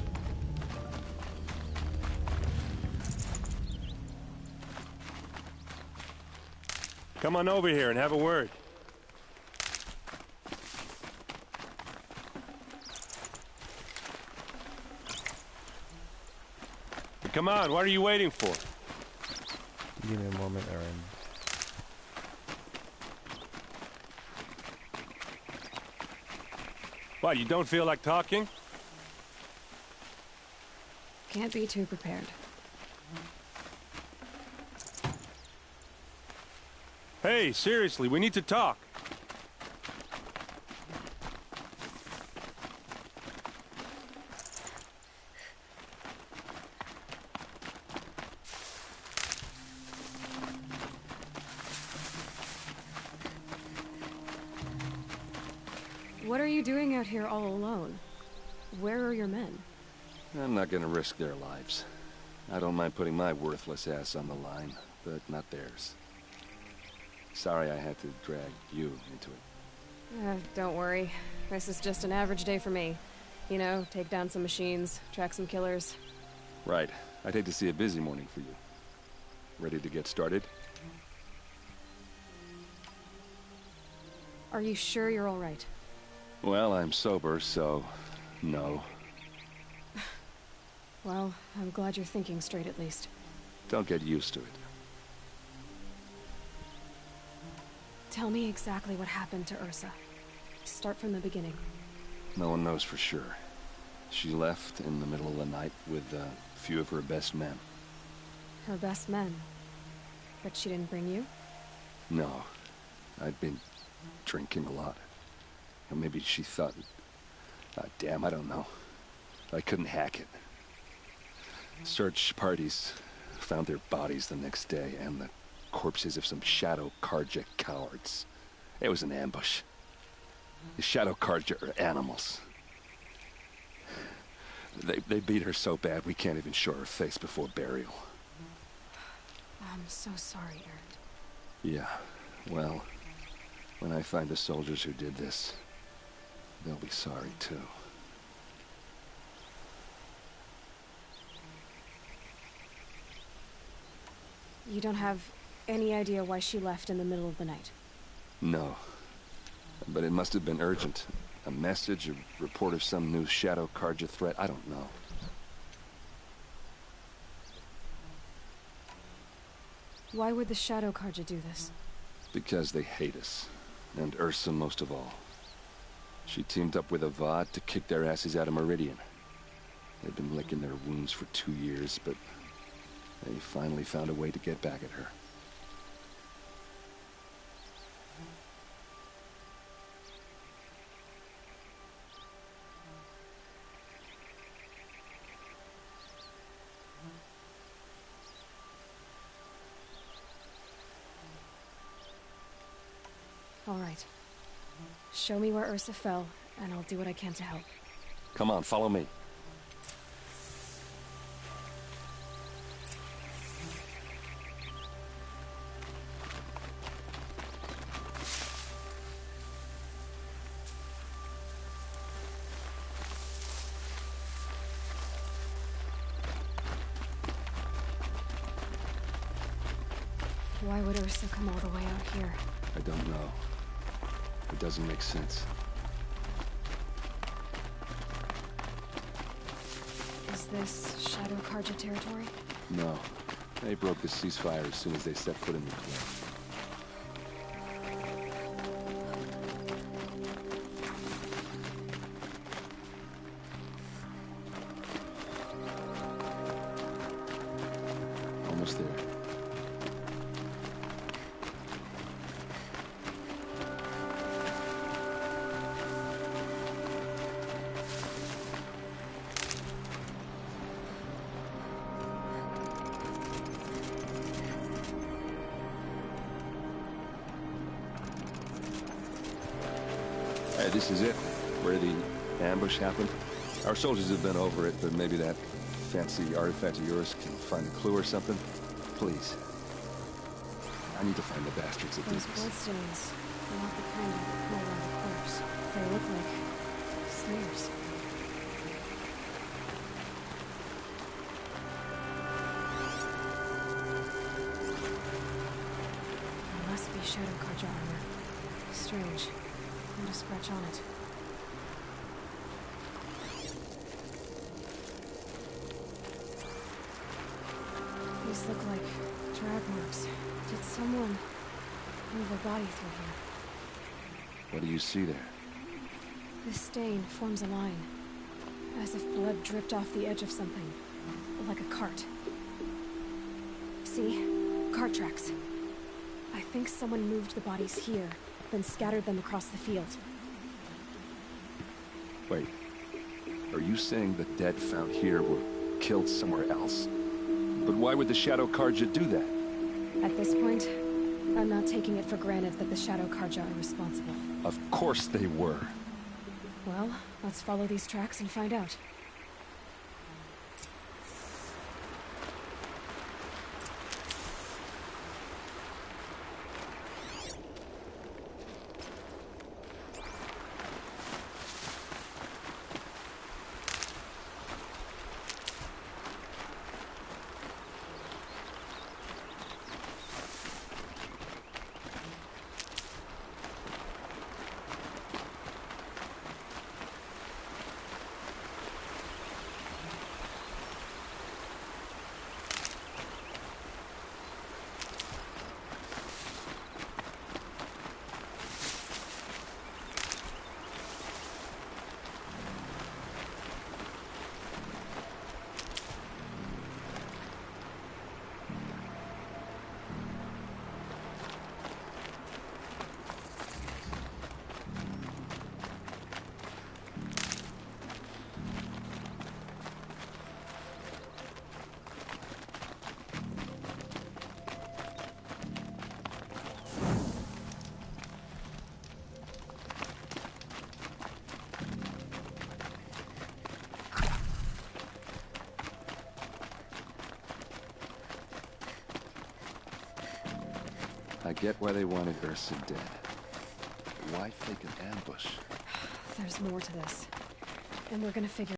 Come on over here and have a word. Come on, what are you waiting for? Give me a moment, Aaron. What, you don't feel like talking? Can't be too prepared. Hey, seriously, we need to talk. What are you doing out here all alone? Where are your men? I'm not gonna risk their lives. I don't mind putting my worthless ass on the line, but not theirs. Sorry I had to drag you into it. Don't worry. This is just an average day for me. You know, take down some machines, track some killers. Right. I'd hate to see a busy morning for you. Ready to get started? Are you sure you're all right? Well, I'm sober, so... no. Well, I'm glad you're thinking straight at least. Don't get used to it. Tell me exactly what happened to Ursa. Start from the beginning. No one knows for sure. She left in the middle of the night with a few of her best men. Her best men? But she didn't bring you? No. I'd been drinking a lot. Or maybe she thought... damn, I don't know. I couldn't hack it. Search parties found their bodies the next day, and the corpses of some Shadow Carja cowards. It was an ambush. The Shadow Carja are animals. They beat her so bad we can't even show her face before burial. I'm so sorry, Erend. Yeah, well, when I find the soldiers who did this, they'll be sorry too. You don't have any idea why she left in the middle of the night? No. But it must have been urgent. A message, a report of some new Shadow Carja threat, I don't know. Why would the Shadow Carja do this? Because they hate us. And Ursa most of all. She teamed up with Avad to kick their asses out of Meridian. They've been licking their wounds for 2 years, but they finally found a way to get back at her. All right. Show me where Ursa fell, and I'll do what I can to help. Come on, follow me. Why would Ursa come all the way out here? I don't know. It doesn't make sense. Is this Shadow Carja territory? No. They broke the ceasefire as soon as they set foot in the cliff. Almost there. This is it, where the ambush happened. Our soldiers have been over it, but maybe that fancy artifact of yours can find a clue or something. Please. I need to find the bastards that did Those this. bloodstains, not the kind that come around the corpse. They look like prayers. It must be Shadow Carja armor. Strange. Not a scratch on it. These look like drag marks. Did someone move a body through here? What do you see there? This stain forms a line, as if blood dripped off the edge of something, like a cart. See? Cart tracks. I think someone moved the bodies here, then scattered them across the field. Wait. Are you saying the dead found here were killed somewhere else? But why would the Shadow Carja do that? At this point, I'm not taking it for granted that the Shadow Carja are responsible. Of course they were. Well, let's follow these tracks and find out. I get why they wanted Ursa dead. But why fake an ambush? There's more to this. And we're gonna figure...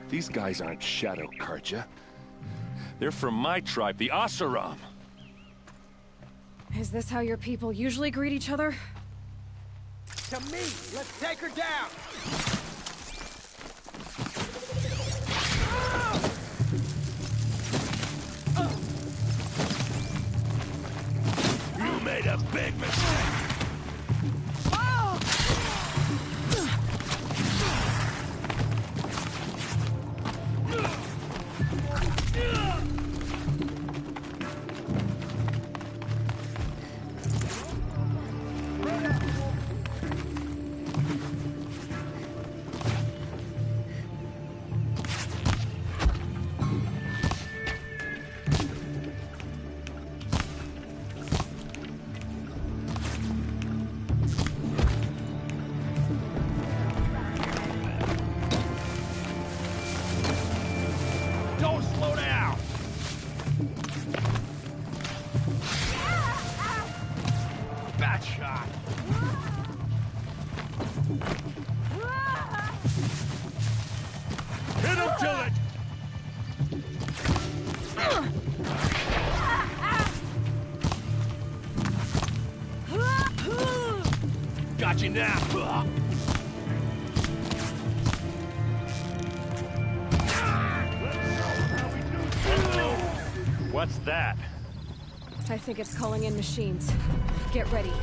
These guys aren't Shadow Karja. They're from my tribe, the Oseram. Is this how your people usually greet each other? To me! Let's take her down! You made a big mistake! Don't slow down! Bad shot! Hit him till it! Got you now! What's that? I think it's calling in machines. Get ready.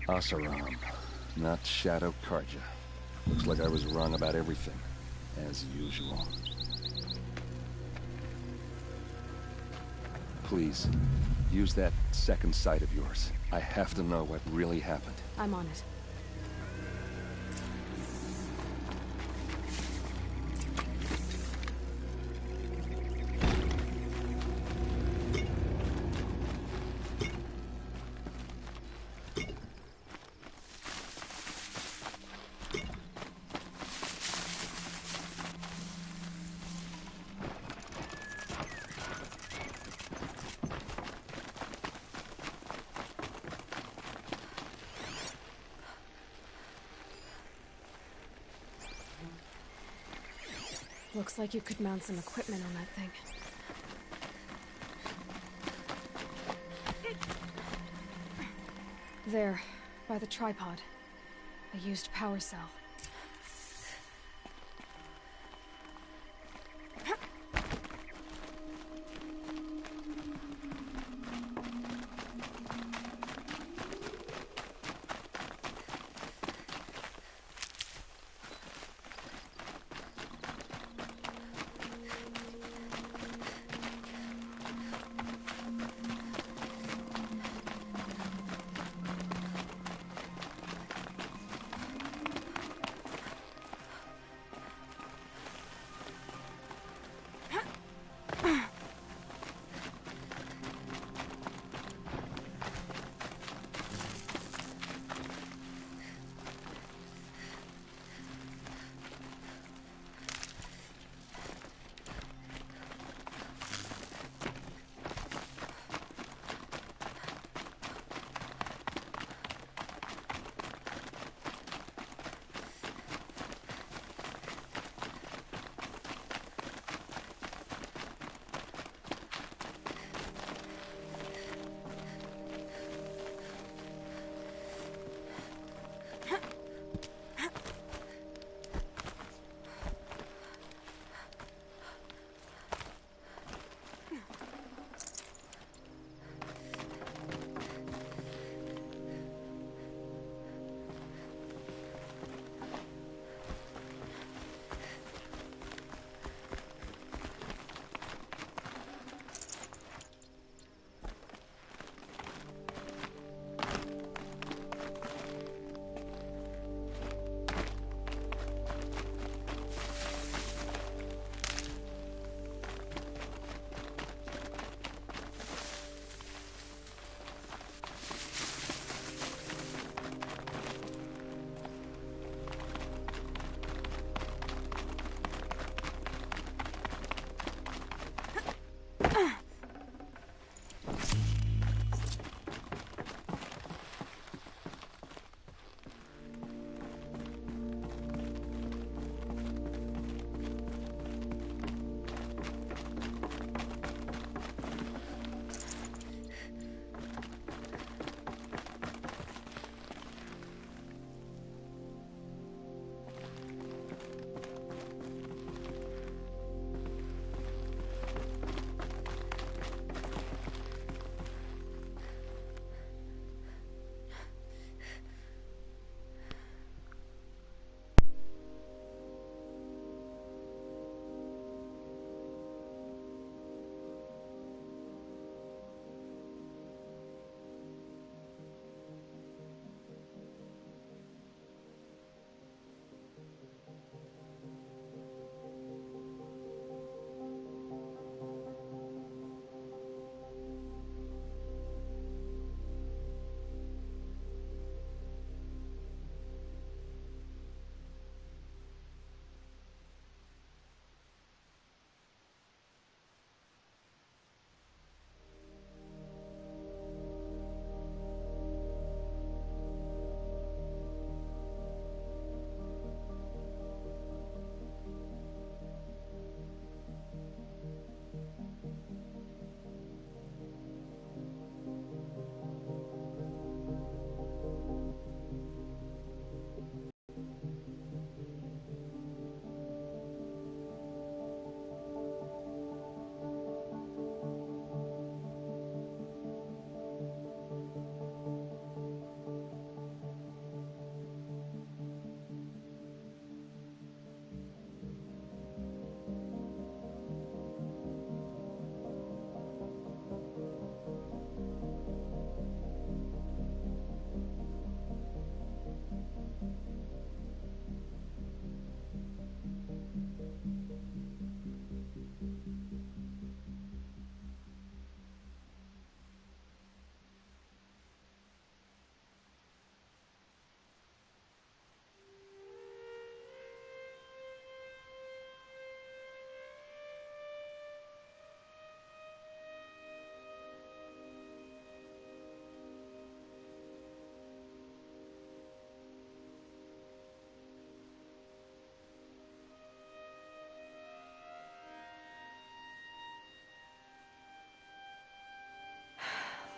Oseram, not Shadow Karja. Looks like I was wrong about everything, as usual. Please, use that second sight of yours. I have to know what really happened. I'm on it. Looks like you could mount some equipment on that thing. There, by the tripod. A used power cell.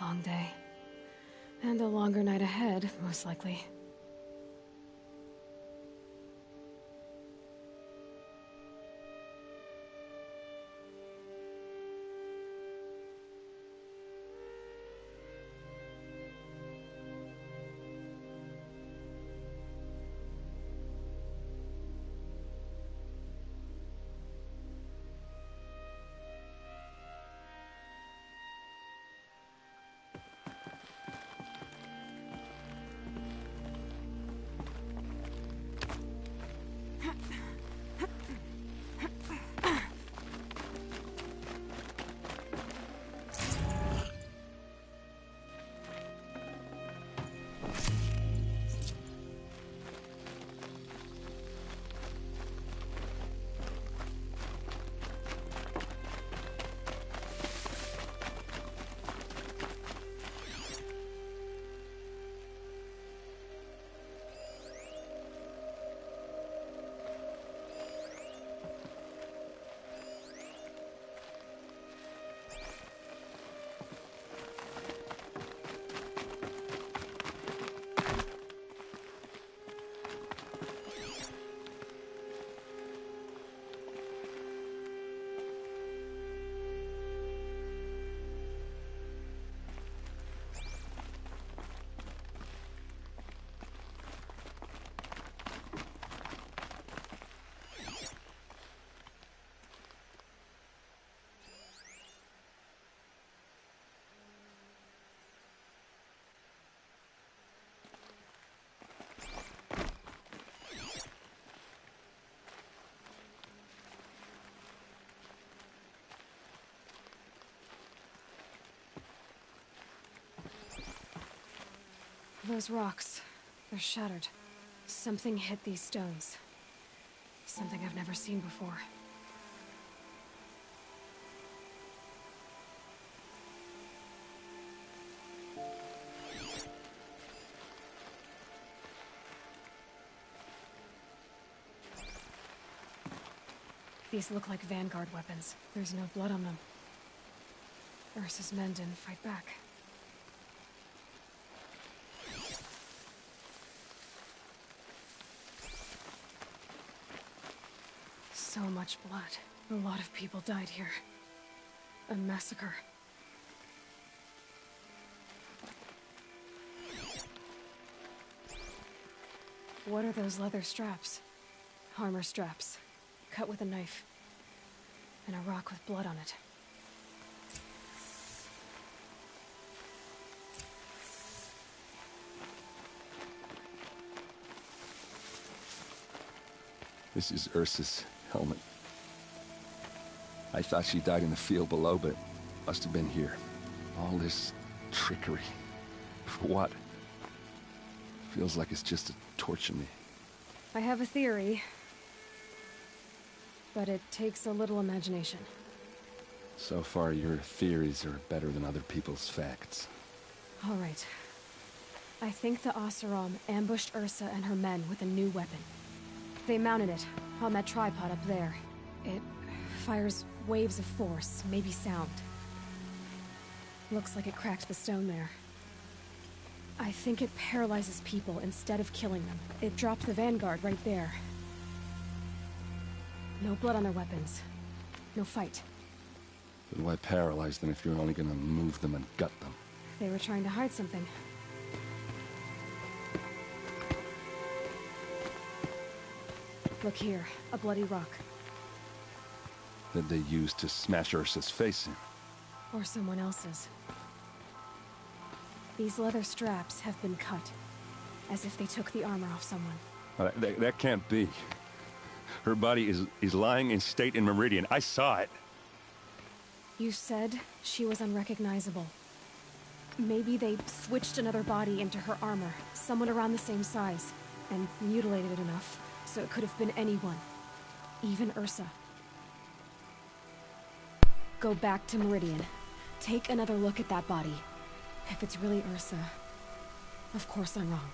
Long day. And a longer night ahead, most likely. Those rocks, they're shattered. Something hit these stones. Something I've never seen before. These look like Vanguard weapons. There's no blood on them. Ursa's men didn't fight back. So much blood. A lot of people died here. A massacre. What are those leather straps? Armor straps. Cut with a knife. And a rock with blood on it. This is Ursa's helmet. I thought she died in the field below, but must have been here. All this trickery. For what? Feels like it's just to torture me. I have a theory. But it takes a little imagination. So far, your theories are better than other people's facts. All right. I think the Oseram ambushed Ursa and her men with a new weapon. They mounted it on that tripod up there. It fires waves of force, maybe sound. Looks like it cracked the stone there. I think it paralyzes people instead of killing them. It dropped the Vanguard right there. No blood on their weapons. No fight. Then why paralyze them if you're only gonna move them and gut them? They were trying to hide something. Look here, a bloody rock. That they used to smash Ursa's face in. Or someone else's. These leather straps have been cut, as if they took the armor off someone. That can't be. Her body is lying in state in Meridian. I saw it. You said she was unrecognizable. Maybe they switched another body into her armor, someone around the same size, and mutilated it enough, so it could have been anyone. Even Ursa. Go back to Meridian. Take another look at that body. If it's really Ursa, of course I'm wrong.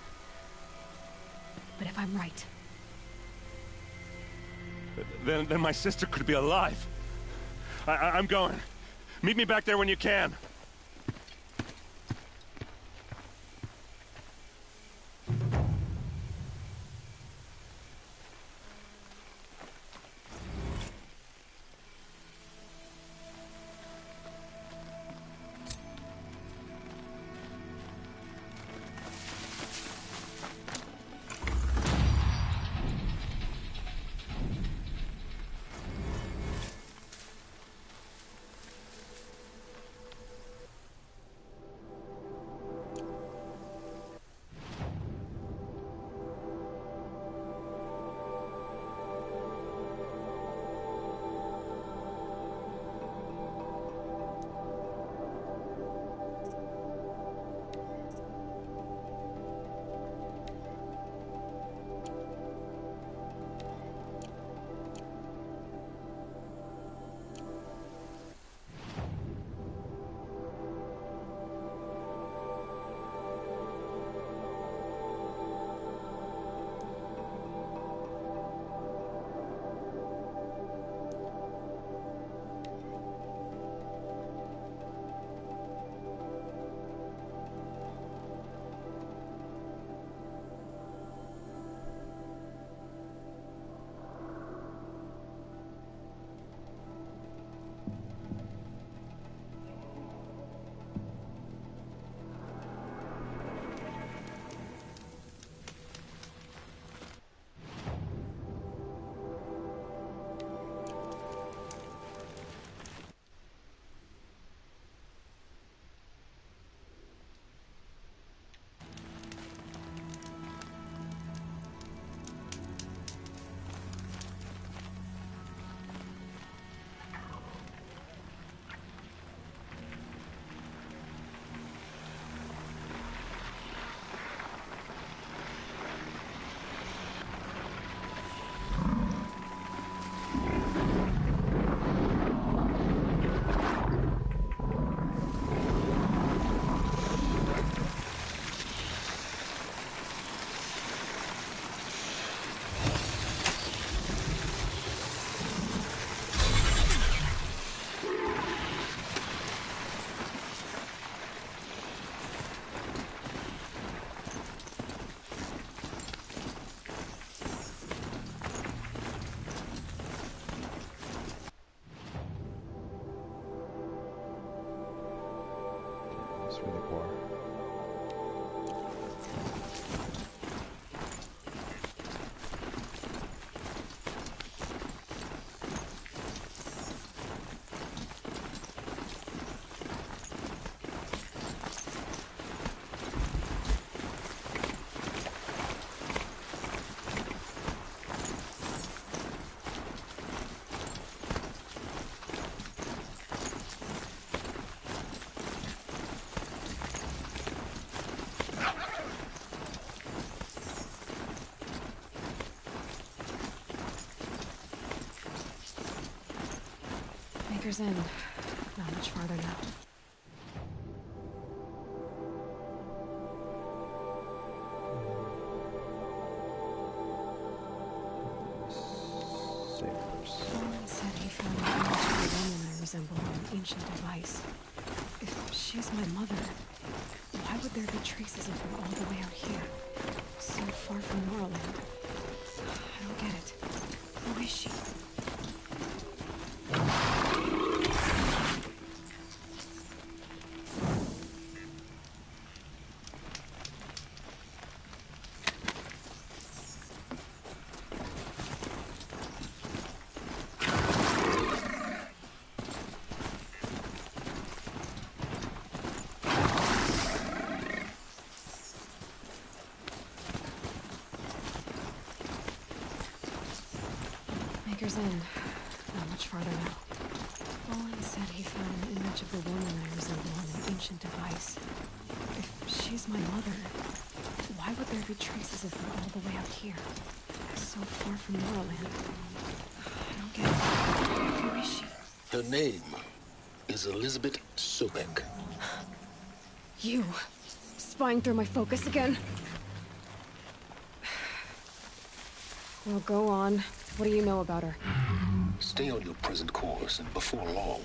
But if I'm right... Then my sister could be alive. I'm going. Meet me back there when you can. through the core. Maker's End. Not much farther now. Someone said he found an image of a woman I resemble on an ancient device. If she's my mother, why would there be traces of her all the way out here? So far from Norland. I don't get it. Who is she? Maker's End. Not much farther now. Olin said he found an image of the woman I resemble on an ancient device. If she's my mother, why would there be traces of her all the way out here? So far from Norland. I don't get it. Who is she? Her name is Elizabeth Sobek. You! Spying through my focus again? Well, go on. What do you know about her? Stay on your present course, and before long,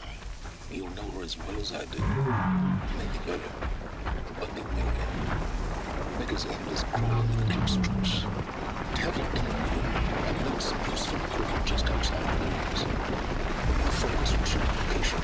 you'll know her as well as I do. Maybe better, but be wary. Maker's End is crawling with Eclipse troops. Have an enemy and make some useful equipment just outside the walls. The focus will show location.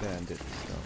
Bandit stone.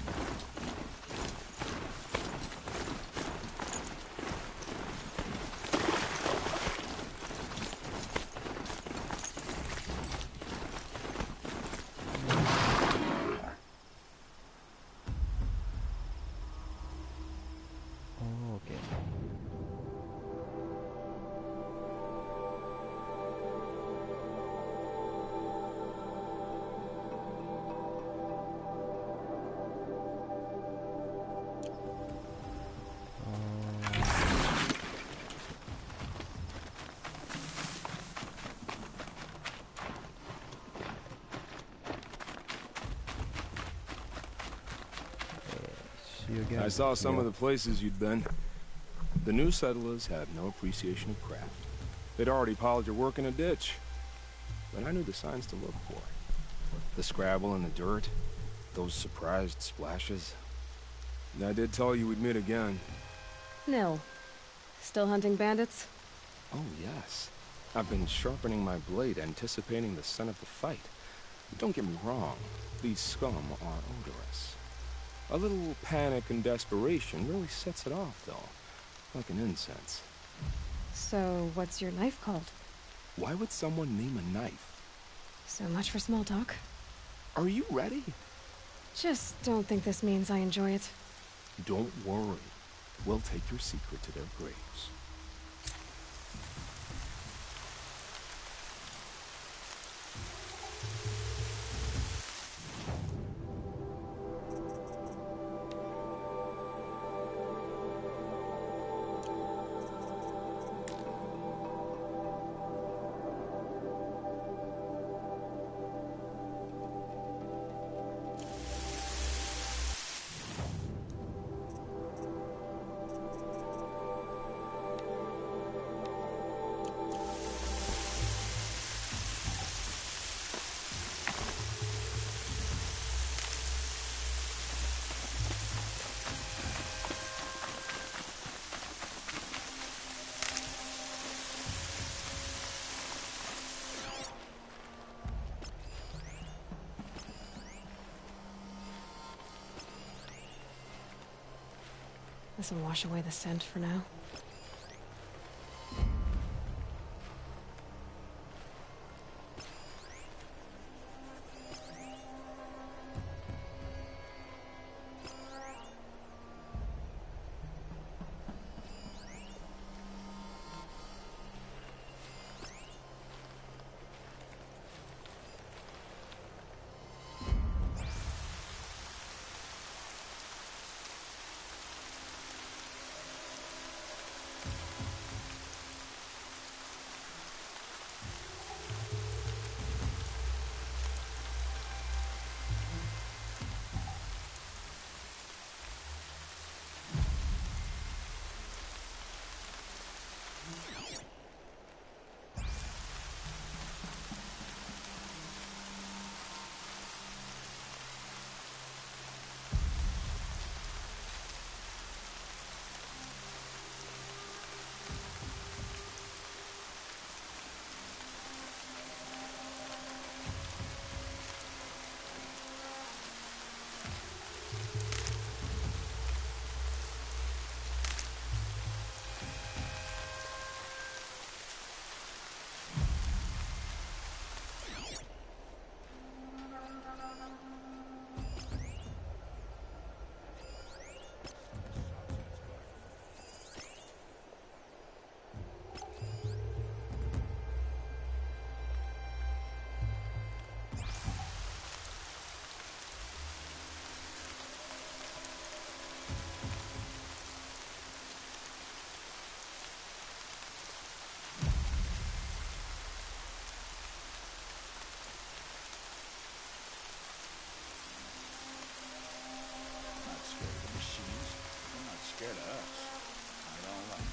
Okay. I saw some of the places you'd been. The new settlers have no appreciation of craft. They'd already piled your work in a ditch. But I knew the signs to look for. The scrabble in the dirt, those surprised splashes. And I did tell you we'd meet again. Nil. Still hunting bandits? Oh, yes. I've been sharpening my blade, anticipating the scent of the fight. Don't get me wrong, these scum are odorous. A little panic and desperation really sets it off, though. Like an incense. So, what's your knife called? Why would someone name a knife? So much for small talk. Are you ready? Just don't think this means I enjoy it. Don't worry. We'll take your secret to their graves. hands and wash away the scent for now. Scared of us. I don't like it.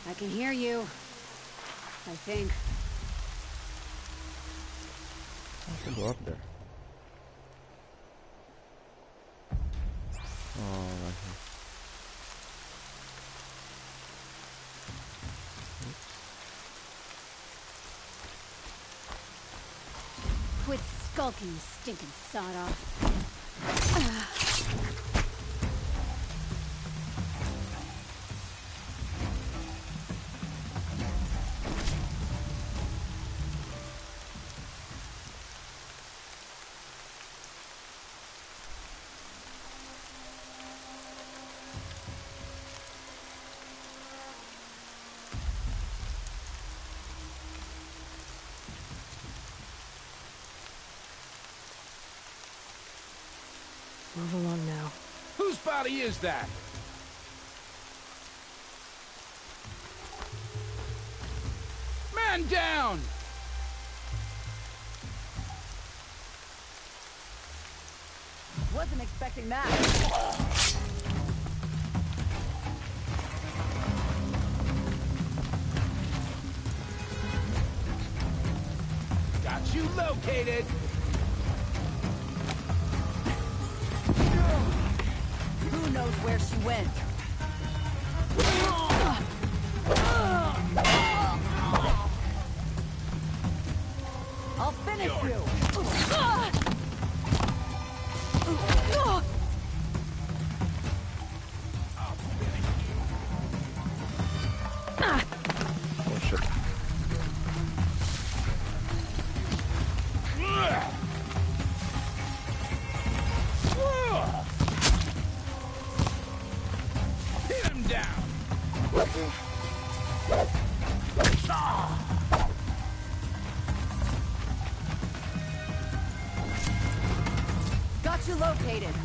I can hear you. I think. I can go up there. Oh, right here. Quit skulking, you stinking sawed-off. Move along now. Whose body is that? Man down! Wasn't expecting that. Got you located! Who knows where she went? I'll finish you! Oh shit. Hit him down! Got you located.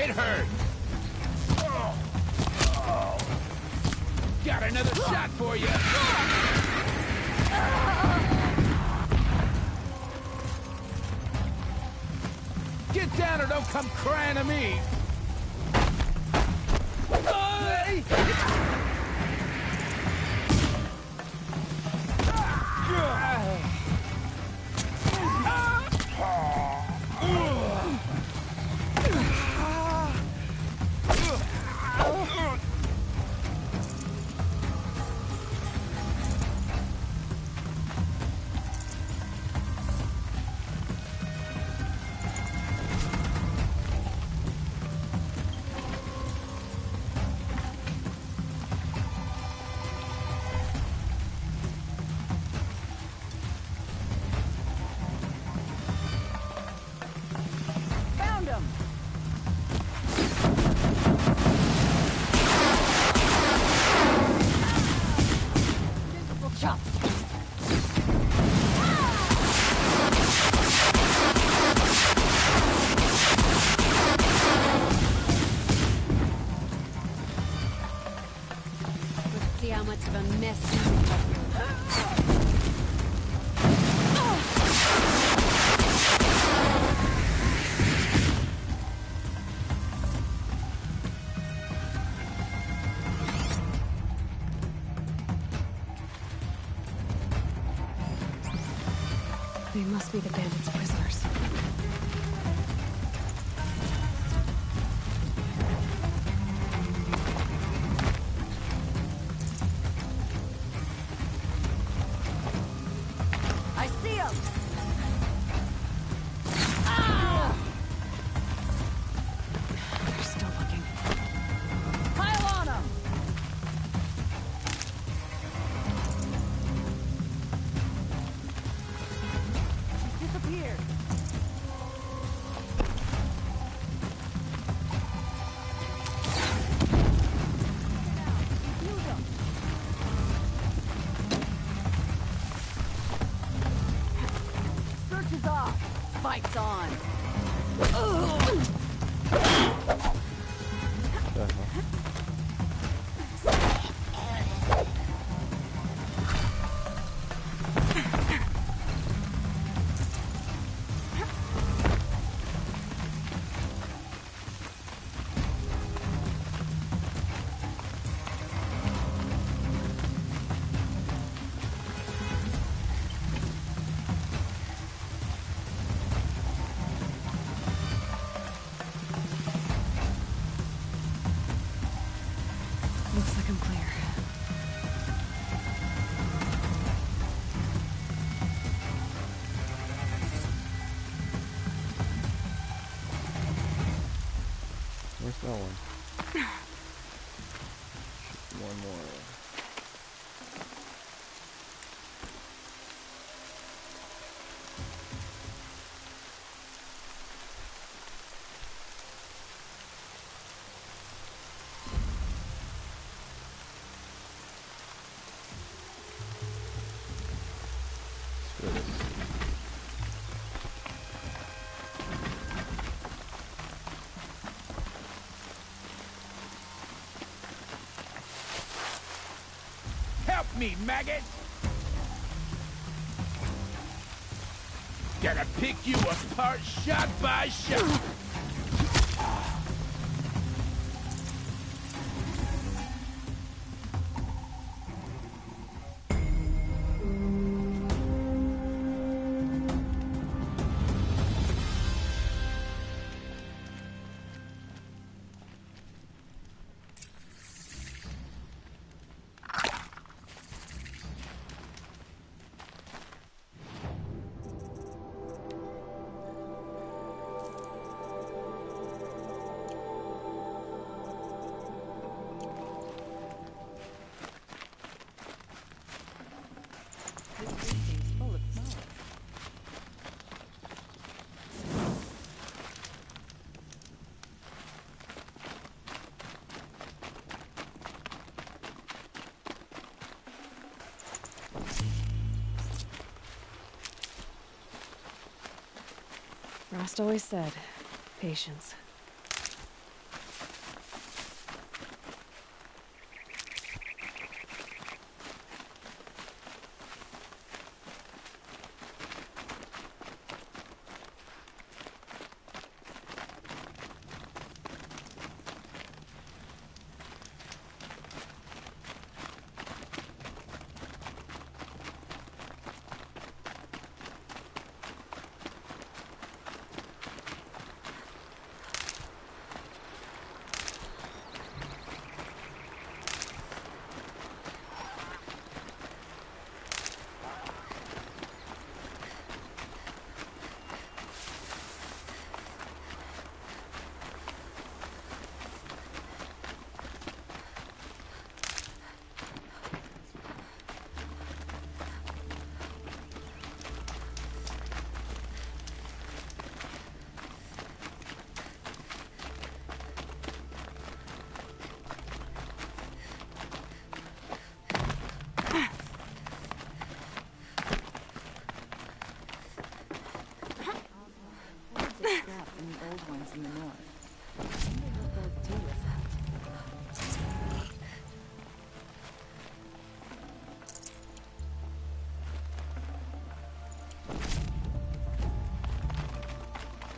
might hurt. Got another shot for you. Get down or don't come crying to me. See how much of a mess you They must be the bandits' prisoners. I see him! They're still looking. Pile on him! Disappeared. Search is off. Fight's on. Looks like I'm clear. Where's that one? One more. Help me, maggot! Gotta pick you apart shot by shot. Rost always said, patience.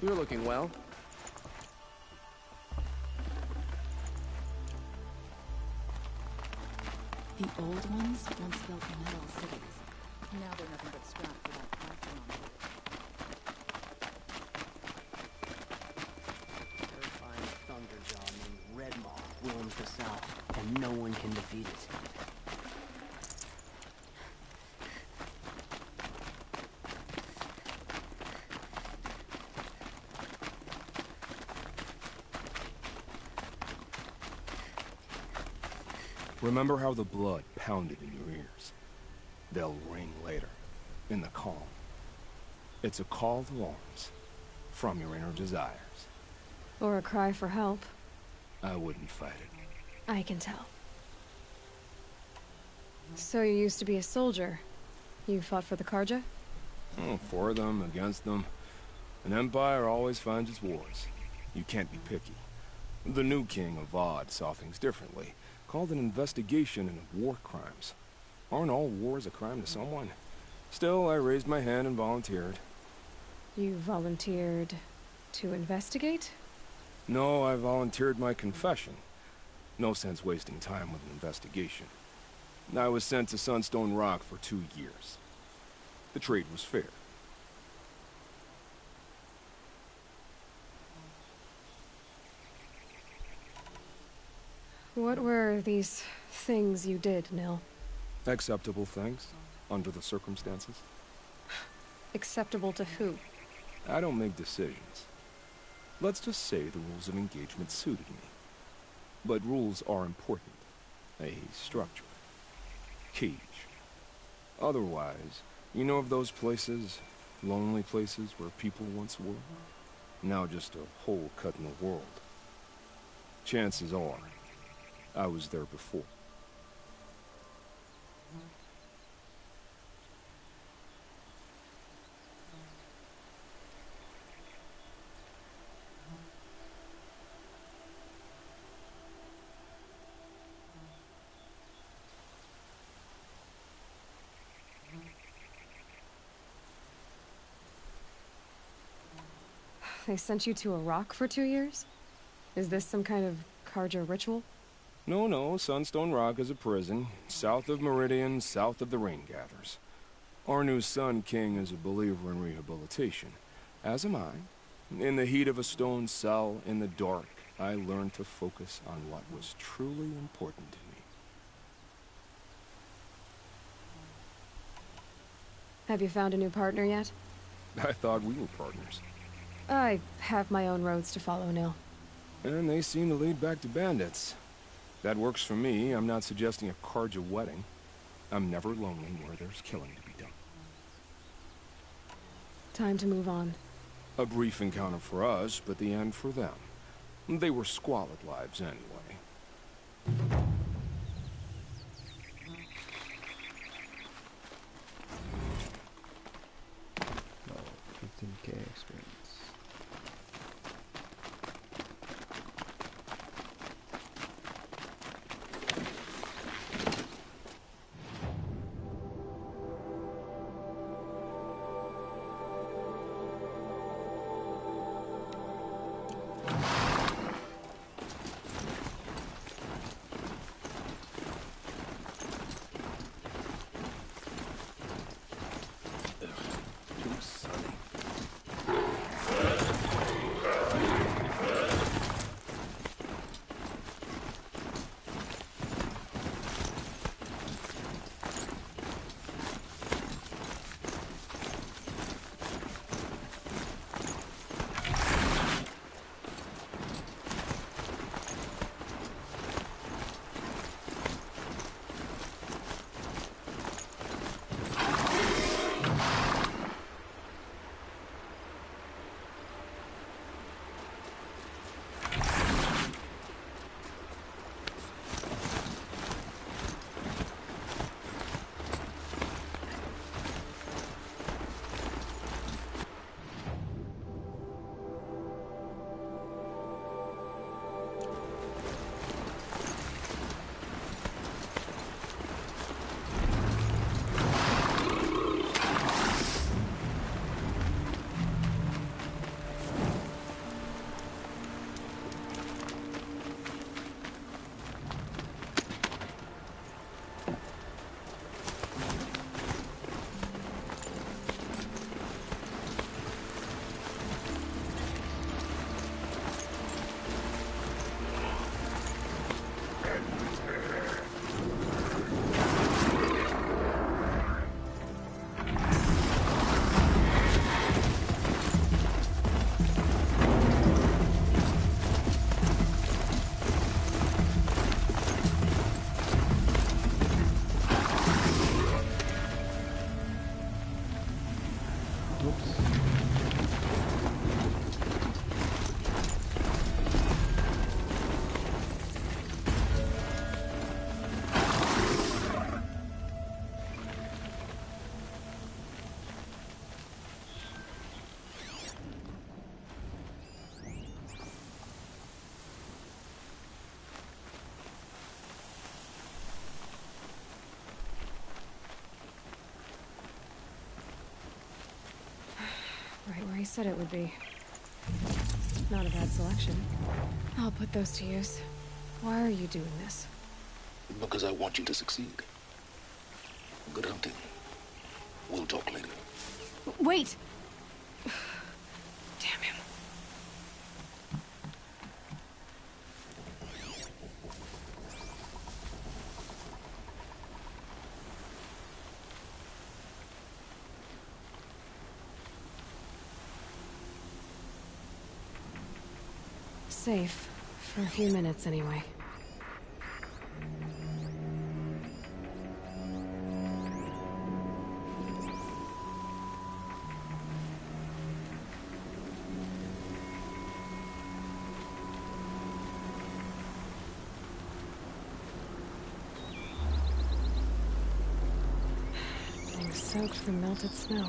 You're looking well. The old ones once built metal cities. Now they're nothing but scrap without plaster on them. Terrifying thunderjaw named Redmaw roams the south, and no one can defeat it. Remember how the blood pounded in your ears? They'll ring later, in the calm. It's a call to arms, from your inner desires. Or a cry for help. I wouldn't fight it. I can tell. So you used to be a soldier. You fought for the Carja? Oh, for them, against them. An empire always finds its wars. You can't be picky. The new king of Vod saw things differently. Called an investigation into war crimes. Aren't all wars a crime to someone? Still, I raised my hand and volunteered. You volunteered to investigate? No, I volunteered my confession. No sense wasting time with an investigation. I was sent to Sunstone Rock for 2 years. The trade was fair. What were these things you did, Nil? Acceptable things, under the circumstances. Acceptable to who? I don't make decisions. Let's just say the rules of engagement suited me. But rules are important. A structure. Cage. Otherwise, you know of those places, lonely places where people once were? Now just a hole cut in the world. Chances are, I was there before. They sent you to a rock for 2 years? Is this some kind of Carja ritual? No, Sunstone Rock is a prison, south of Meridian, south of the Rain Gathers. Our new Sun King is a believer in rehabilitation, as am I. In the heat of a stone cell, in the dark, I learned to focus on what was truly important to me. Have you found a new partner yet? I thought we were partners. I have my own roads to follow, Nil. And they seem to lead back to bandits. That works for me. I'm not suggesting a Carja wedding. I'm never lonely where there's killing to be done. Time to move on. A brief encounter for us, but the end for them. They were squalid lives anyway. No, 15k experience. said it would be. Not a bad selection. I'll put those to use. Why are you doing this? Because I want you to succeed. Good hunting. We'll talk later. Wait! Damn him. Safe. For a few minutes, anyway. Things soaked from melted snow.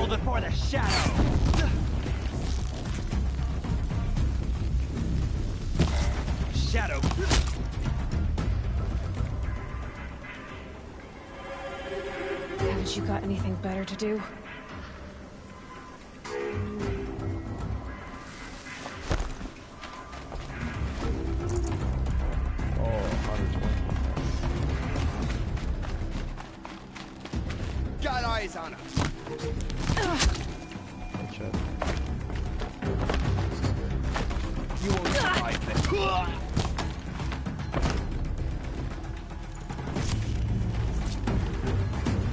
Kneel before the shadow! Shadow! Haven't you got anything better to do? Got eyes on us! You won't survive this.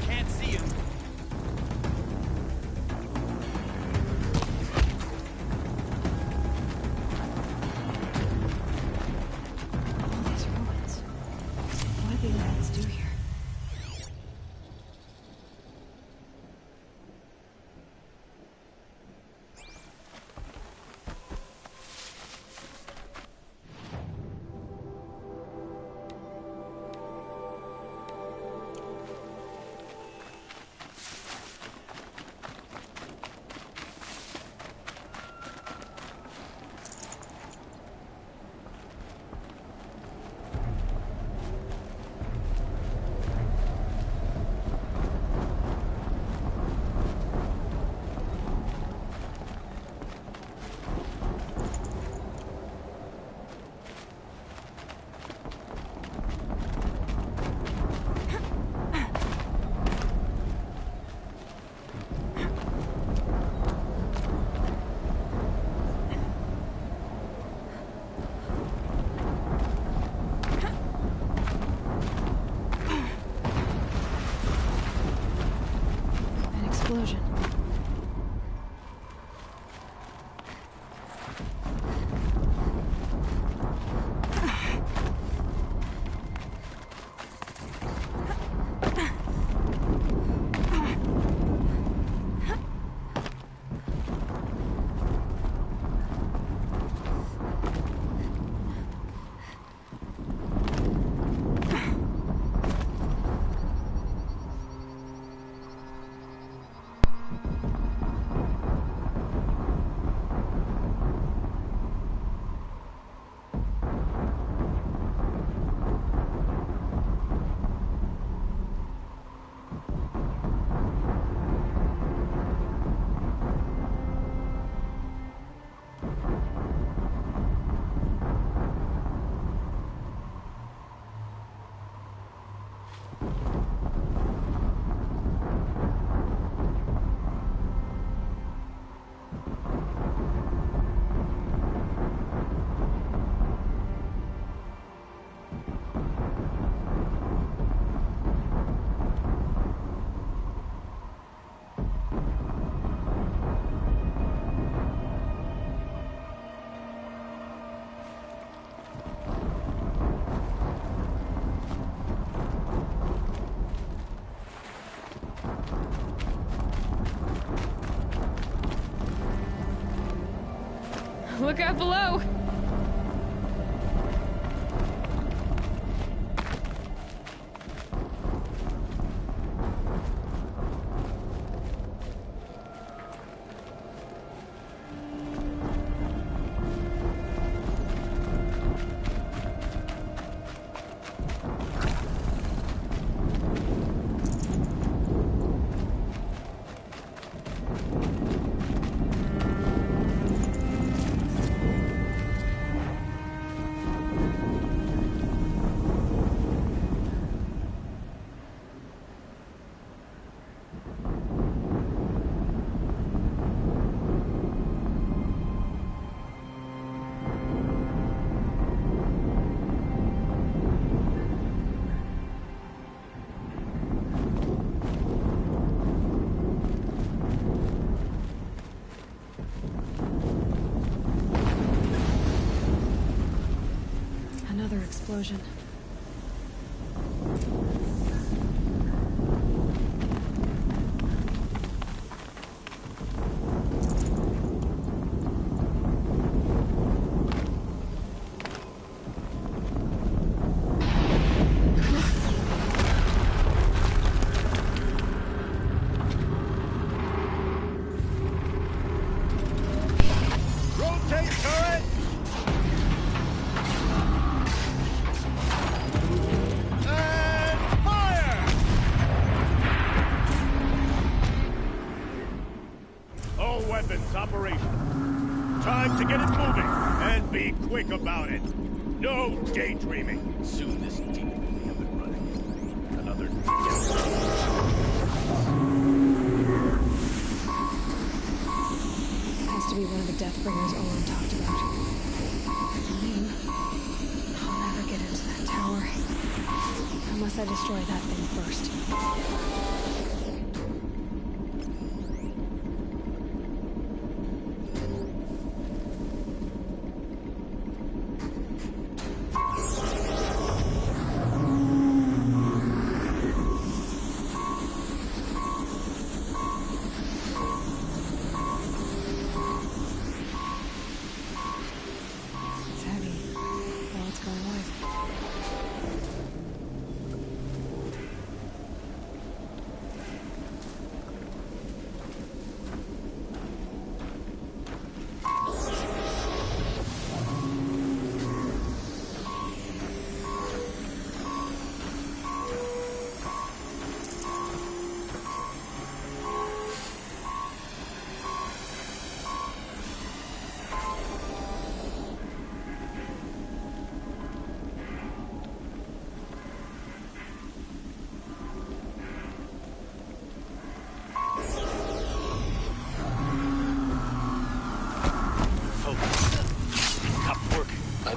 Can't see him. All these ruins. What did the lads do here? Explosion. Look out below! Explosion. weapons operational. Time to get it moving, and be quick about it. No daydreaming. Soon this demon will be up and running. Another Has to be one of the Deathbringers Olin talked about. I'll never get into that tower. Unless I destroy that thing first.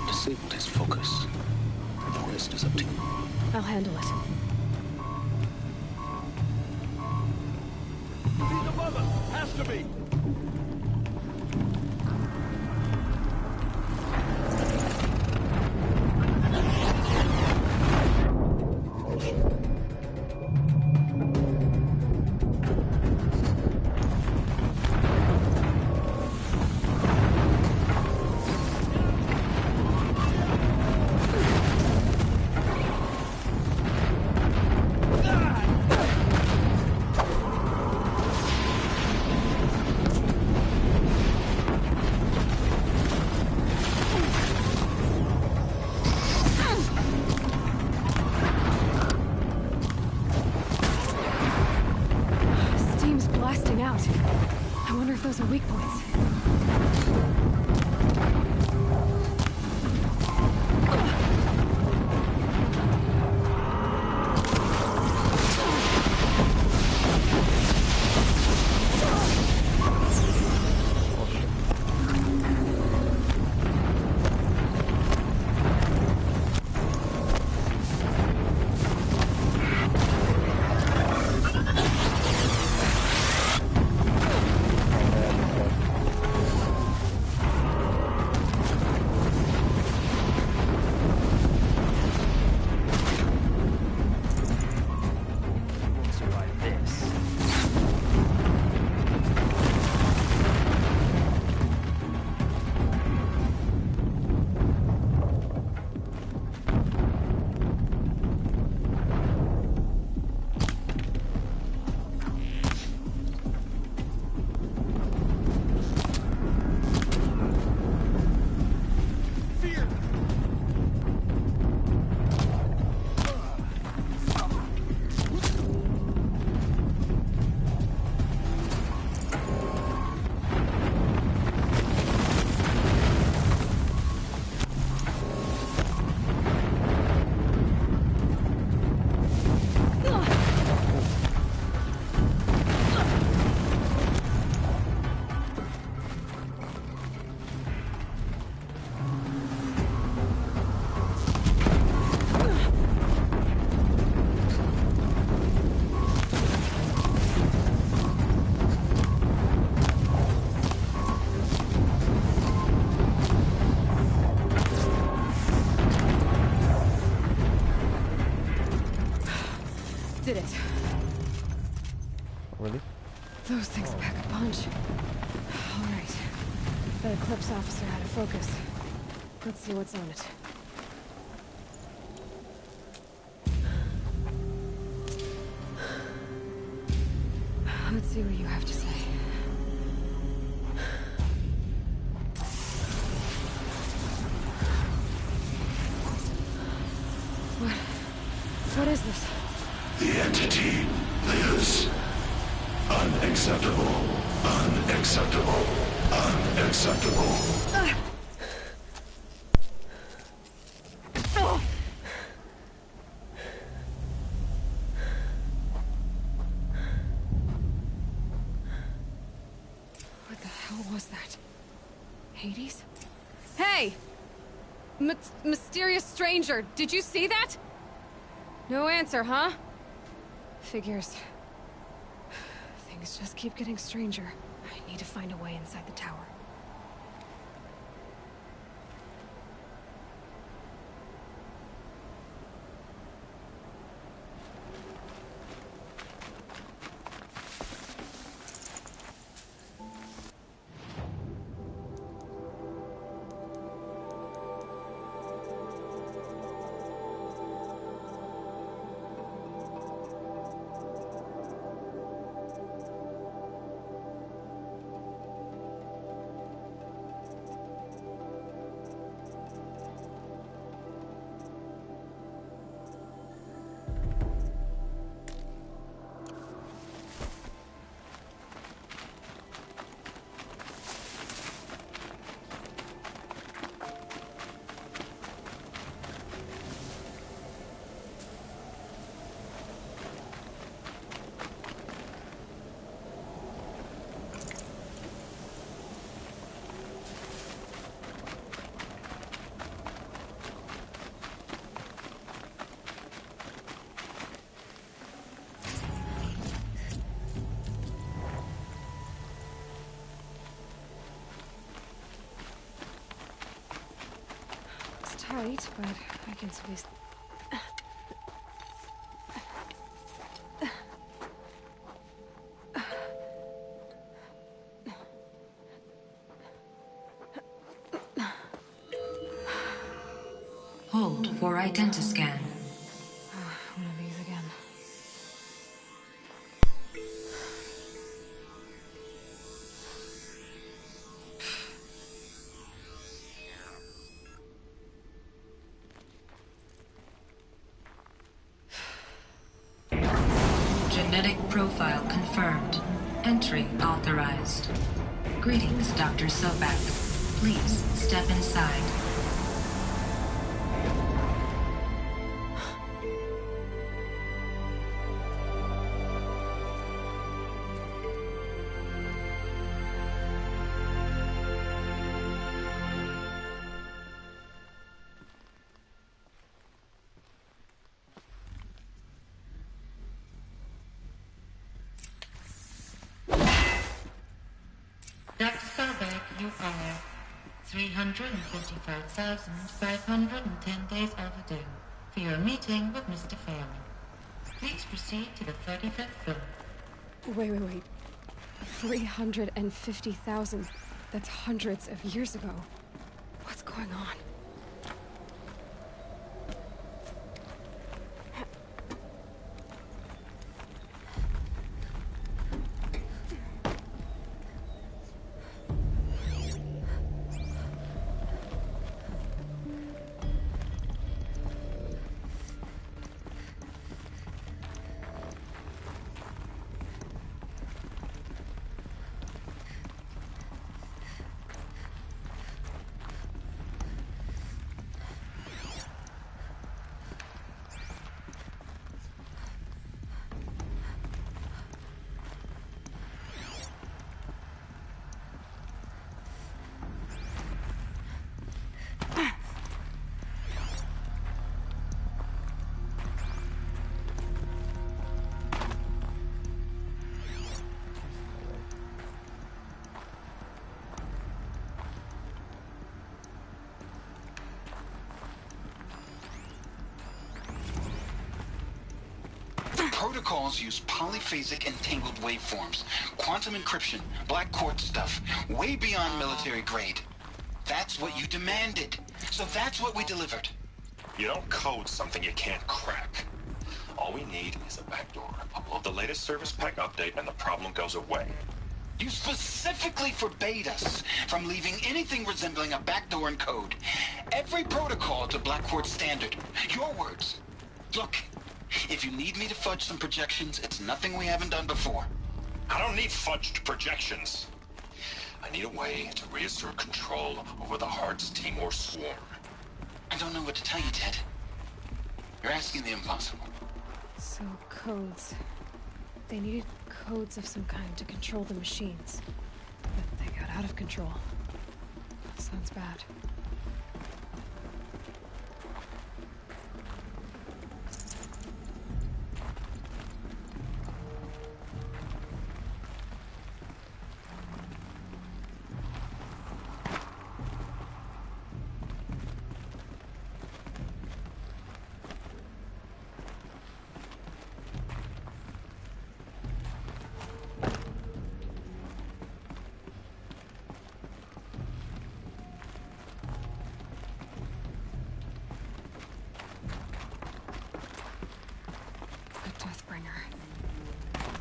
Disabled his focus. The rest is up to you. I'll handle it. He's above us! Has to be! Those are weak points. Did it. Really? Those things pack a punch. All right. That Eclipse officer had a focus. Let's see what's on it. Let's see what you have to say. What is this? The entity lives. Unacceptable. Unacceptable. Unacceptable. Unacceptable. What the hell was that? Hades? Hey! Mysterious stranger, did you see that? No answer, huh? Figures. Things just keep getting stranger. I need to find a way inside the tower. Tight, but I can squeeze. Hold for identiscan. One of these again. Genetic profile confirmed. Entry authorized. Greetings, Dr. Sobek. Please step inside. Dr. Sobek, you are 355,510 days overdue for your meeting with Mr. Failing. Please proceed to the 35th floor. Wait. 350,000. That's hundreds of years ago. What's going on? Protocols use polyphasic entangled waveforms, quantum encryption, black quartz stuff, way beyond military grade. That's what you demanded, so that's what we delivered. You don't code something you can't crack. All we need is a backdoor. Upload the latest service pack update and the problem goes away. You specifically forbade us from leaving anything resembling a backdoor in code. Every protocol to Black Quartz standard. Your words. Look, if you need me to fudge some projections, it's nothing we haven't done before. I don't need fudged projections. I need a way to reassert control over the Heart's Timor swarm. I don't know what to tell you, Ted. You're asking the impossible. So, codes. They needed codes of some kind to control the machines. But they got out of control. Sounds bad.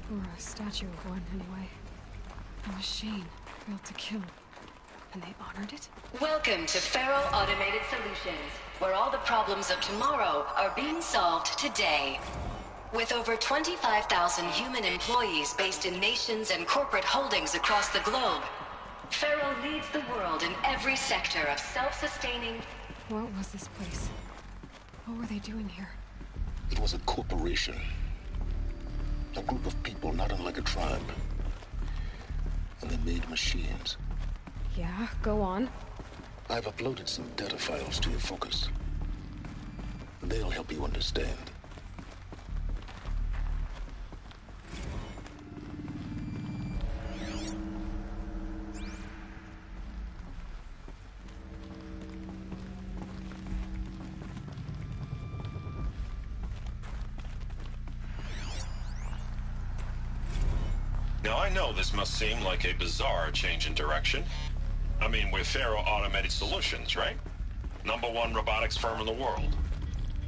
Or a statue of one, anyway. A machine built to kill. And they honored it? Welcome to Faro Automated Solutions, where all the problems of tomorrow are being solved today. With over 25,000 human employees based in nations and corporate holdings across the globe, Faro leads the world in every sector of self-sustaining... What was this place? What were they doing here? It was a corporation. A group of people not unlike a tribe. And they made machines. Yeah, go on. I've uploaded some data files to your focus. They'll help you understand. Now, I know this must seem like a bizarre change in direction. I mean, we're Faro Automated Solutions, right? #1 robotics firm in the world.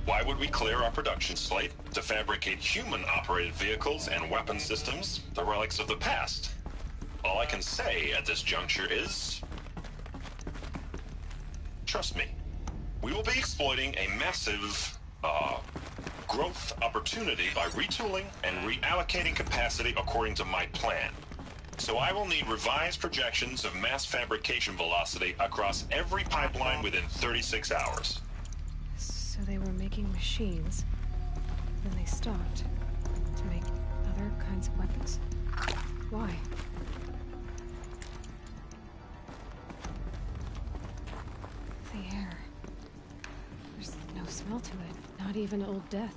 Why would we clear our production slate to fabricate human-operated vehicles and weapon systems, the relics of the past? All I can say at this juncture is... trust me, we will be exploiting a massive, growth opportunity by retooling and reallocating capacity according to my plan. So I will need revised projections of mass fabrication velocity across every pipeline within 36 hours. So they were making machines, then they stopped to make other kinds of weapons. Why? The air. There's no smell to it, not even old death.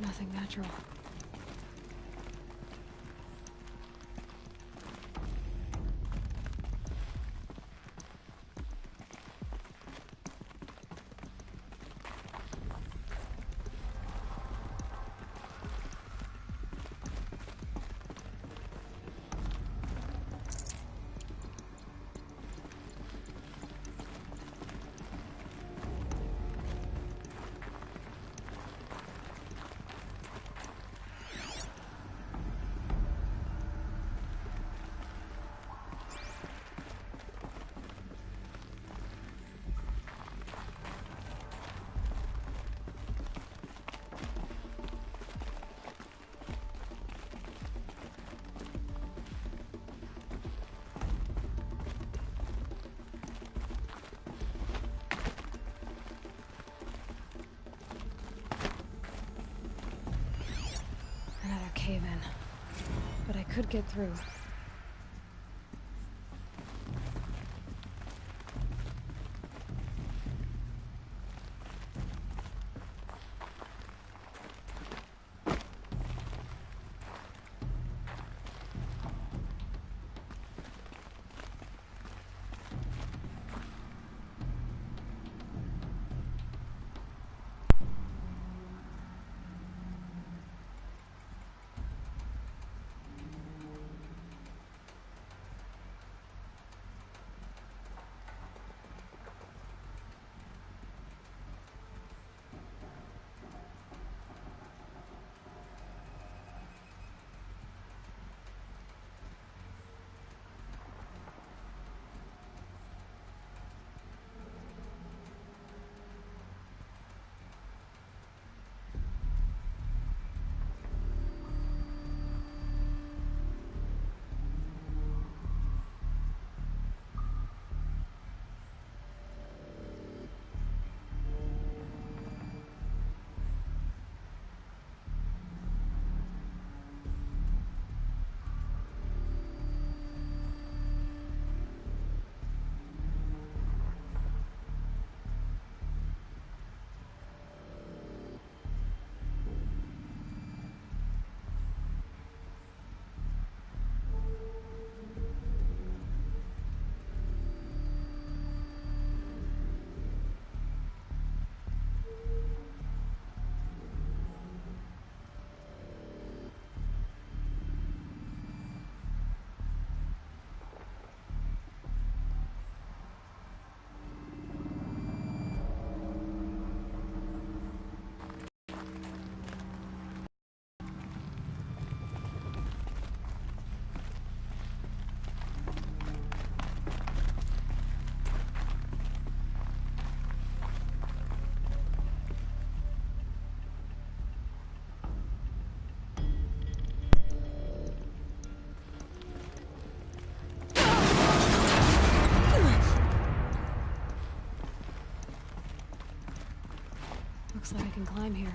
Nothing natural. Another cave-in. But I could get through. can climb here.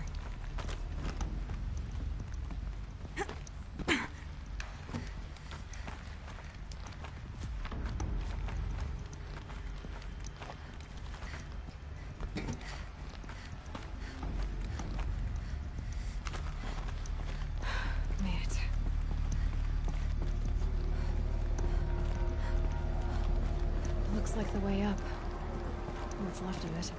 Looks like the way up. What's left of it.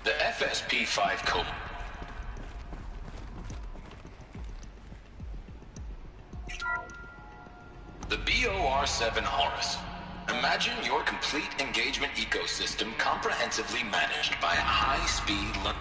The FSP-5 code. The BOR-7 Horus. Imagine your complete engagement ecosystem comprehensively managed by a high-speed...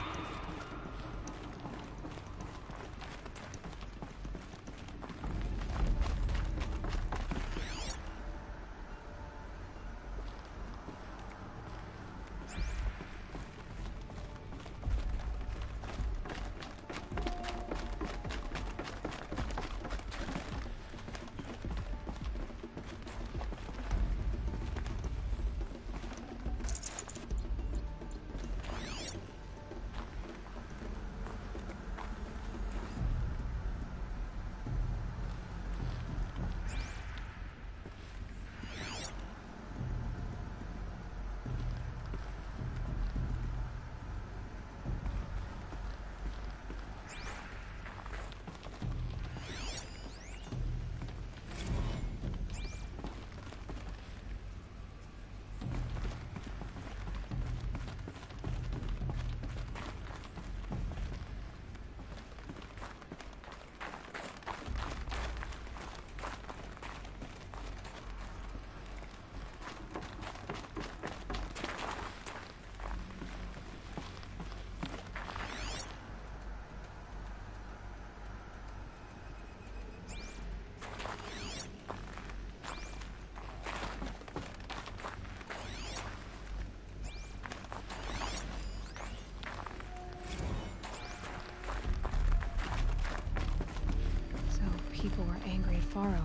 People were angry at Faro,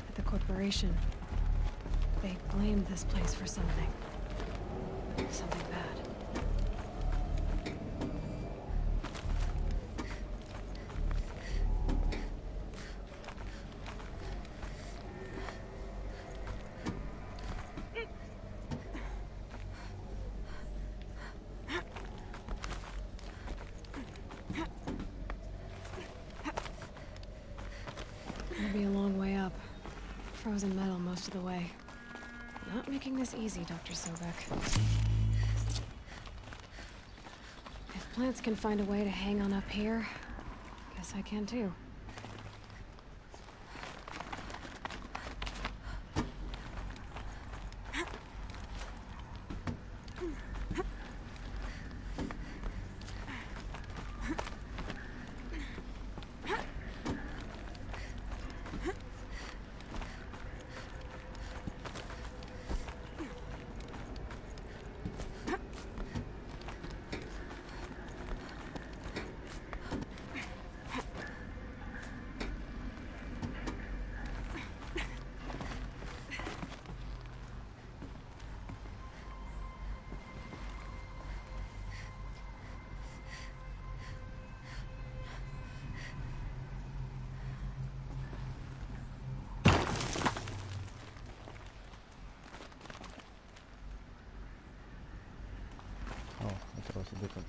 at the corporation. They blamed this place for something. Something bad. It'll be a long way up. Frozen metal most of the way. Not making this easy, Dr. Sobek. If plants can find a way to hang on up here, guess I can too. was a different.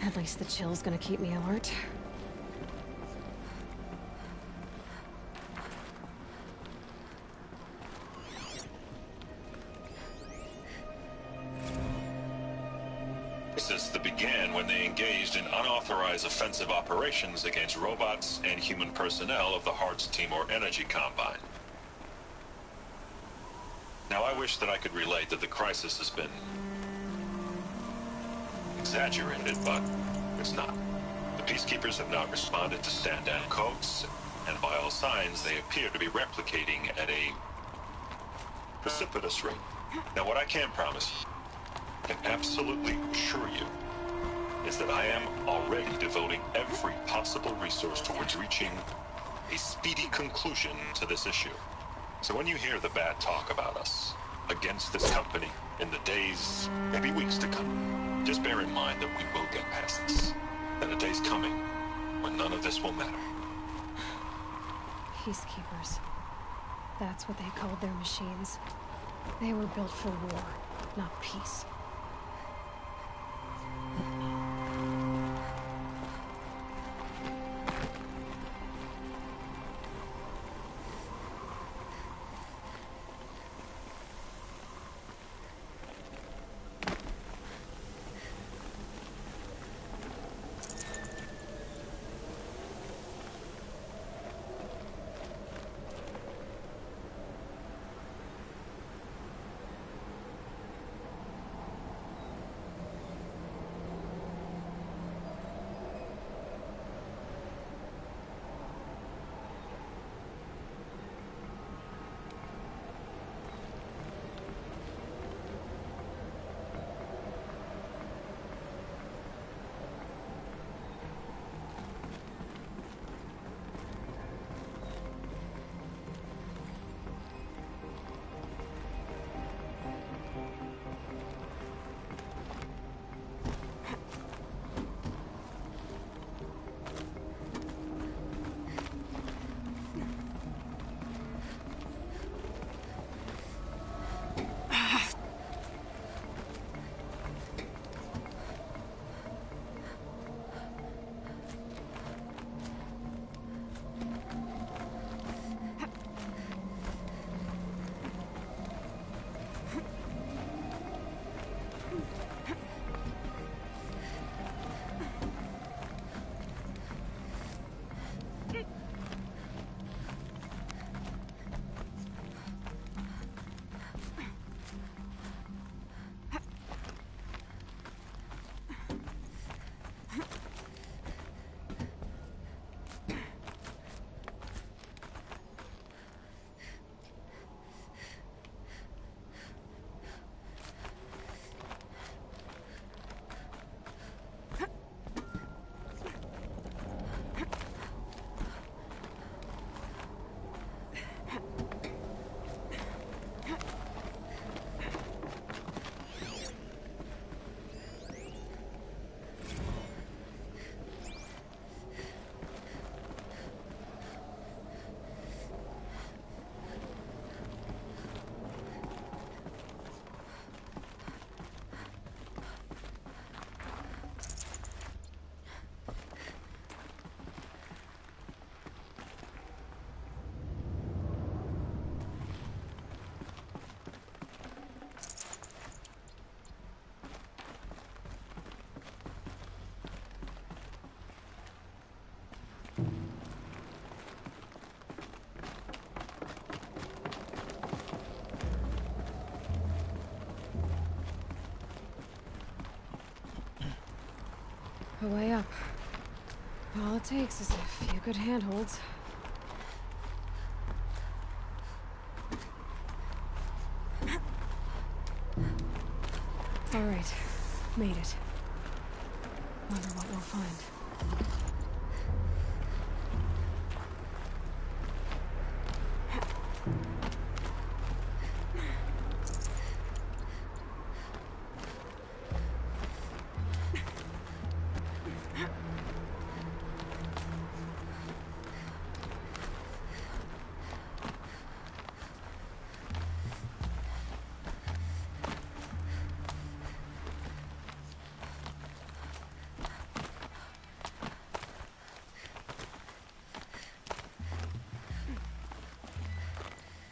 At least the chill's gonna keep me alert. crisis that began when they engaged in unauthorized offensive operations against robots and human personnel of the Hearts Timor Energy Combine. Now, I wish that I could relate that the crisis has been exaggerated, but it's not. The Peacekeepers have not responded to stand-down codes, and by all signs, they appear to be replicating at a precipitous rate. Now, what I can promise, can absolutely assure you, is that I am already devoting every possible resource towards reaching a speedy conclusion to this issue. So when you hear the bad talk about us against this company in the days, maybe weeks to come, just bear in mind that we will get past this. That a day's coming when none of this will matter. Peacekeepers. That's what they called their machines. They were built for war, not peace. A way up. All it takes is a few good handholds. All right, made it. Wonder what we'll find.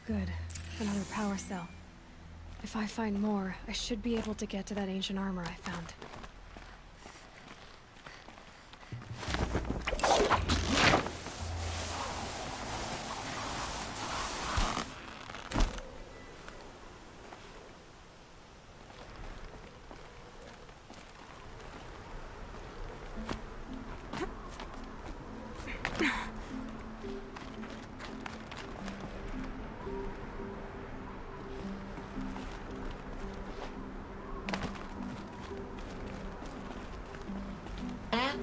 Good. Another power cell. If I find more, I should be able to get to that ancient armor I found.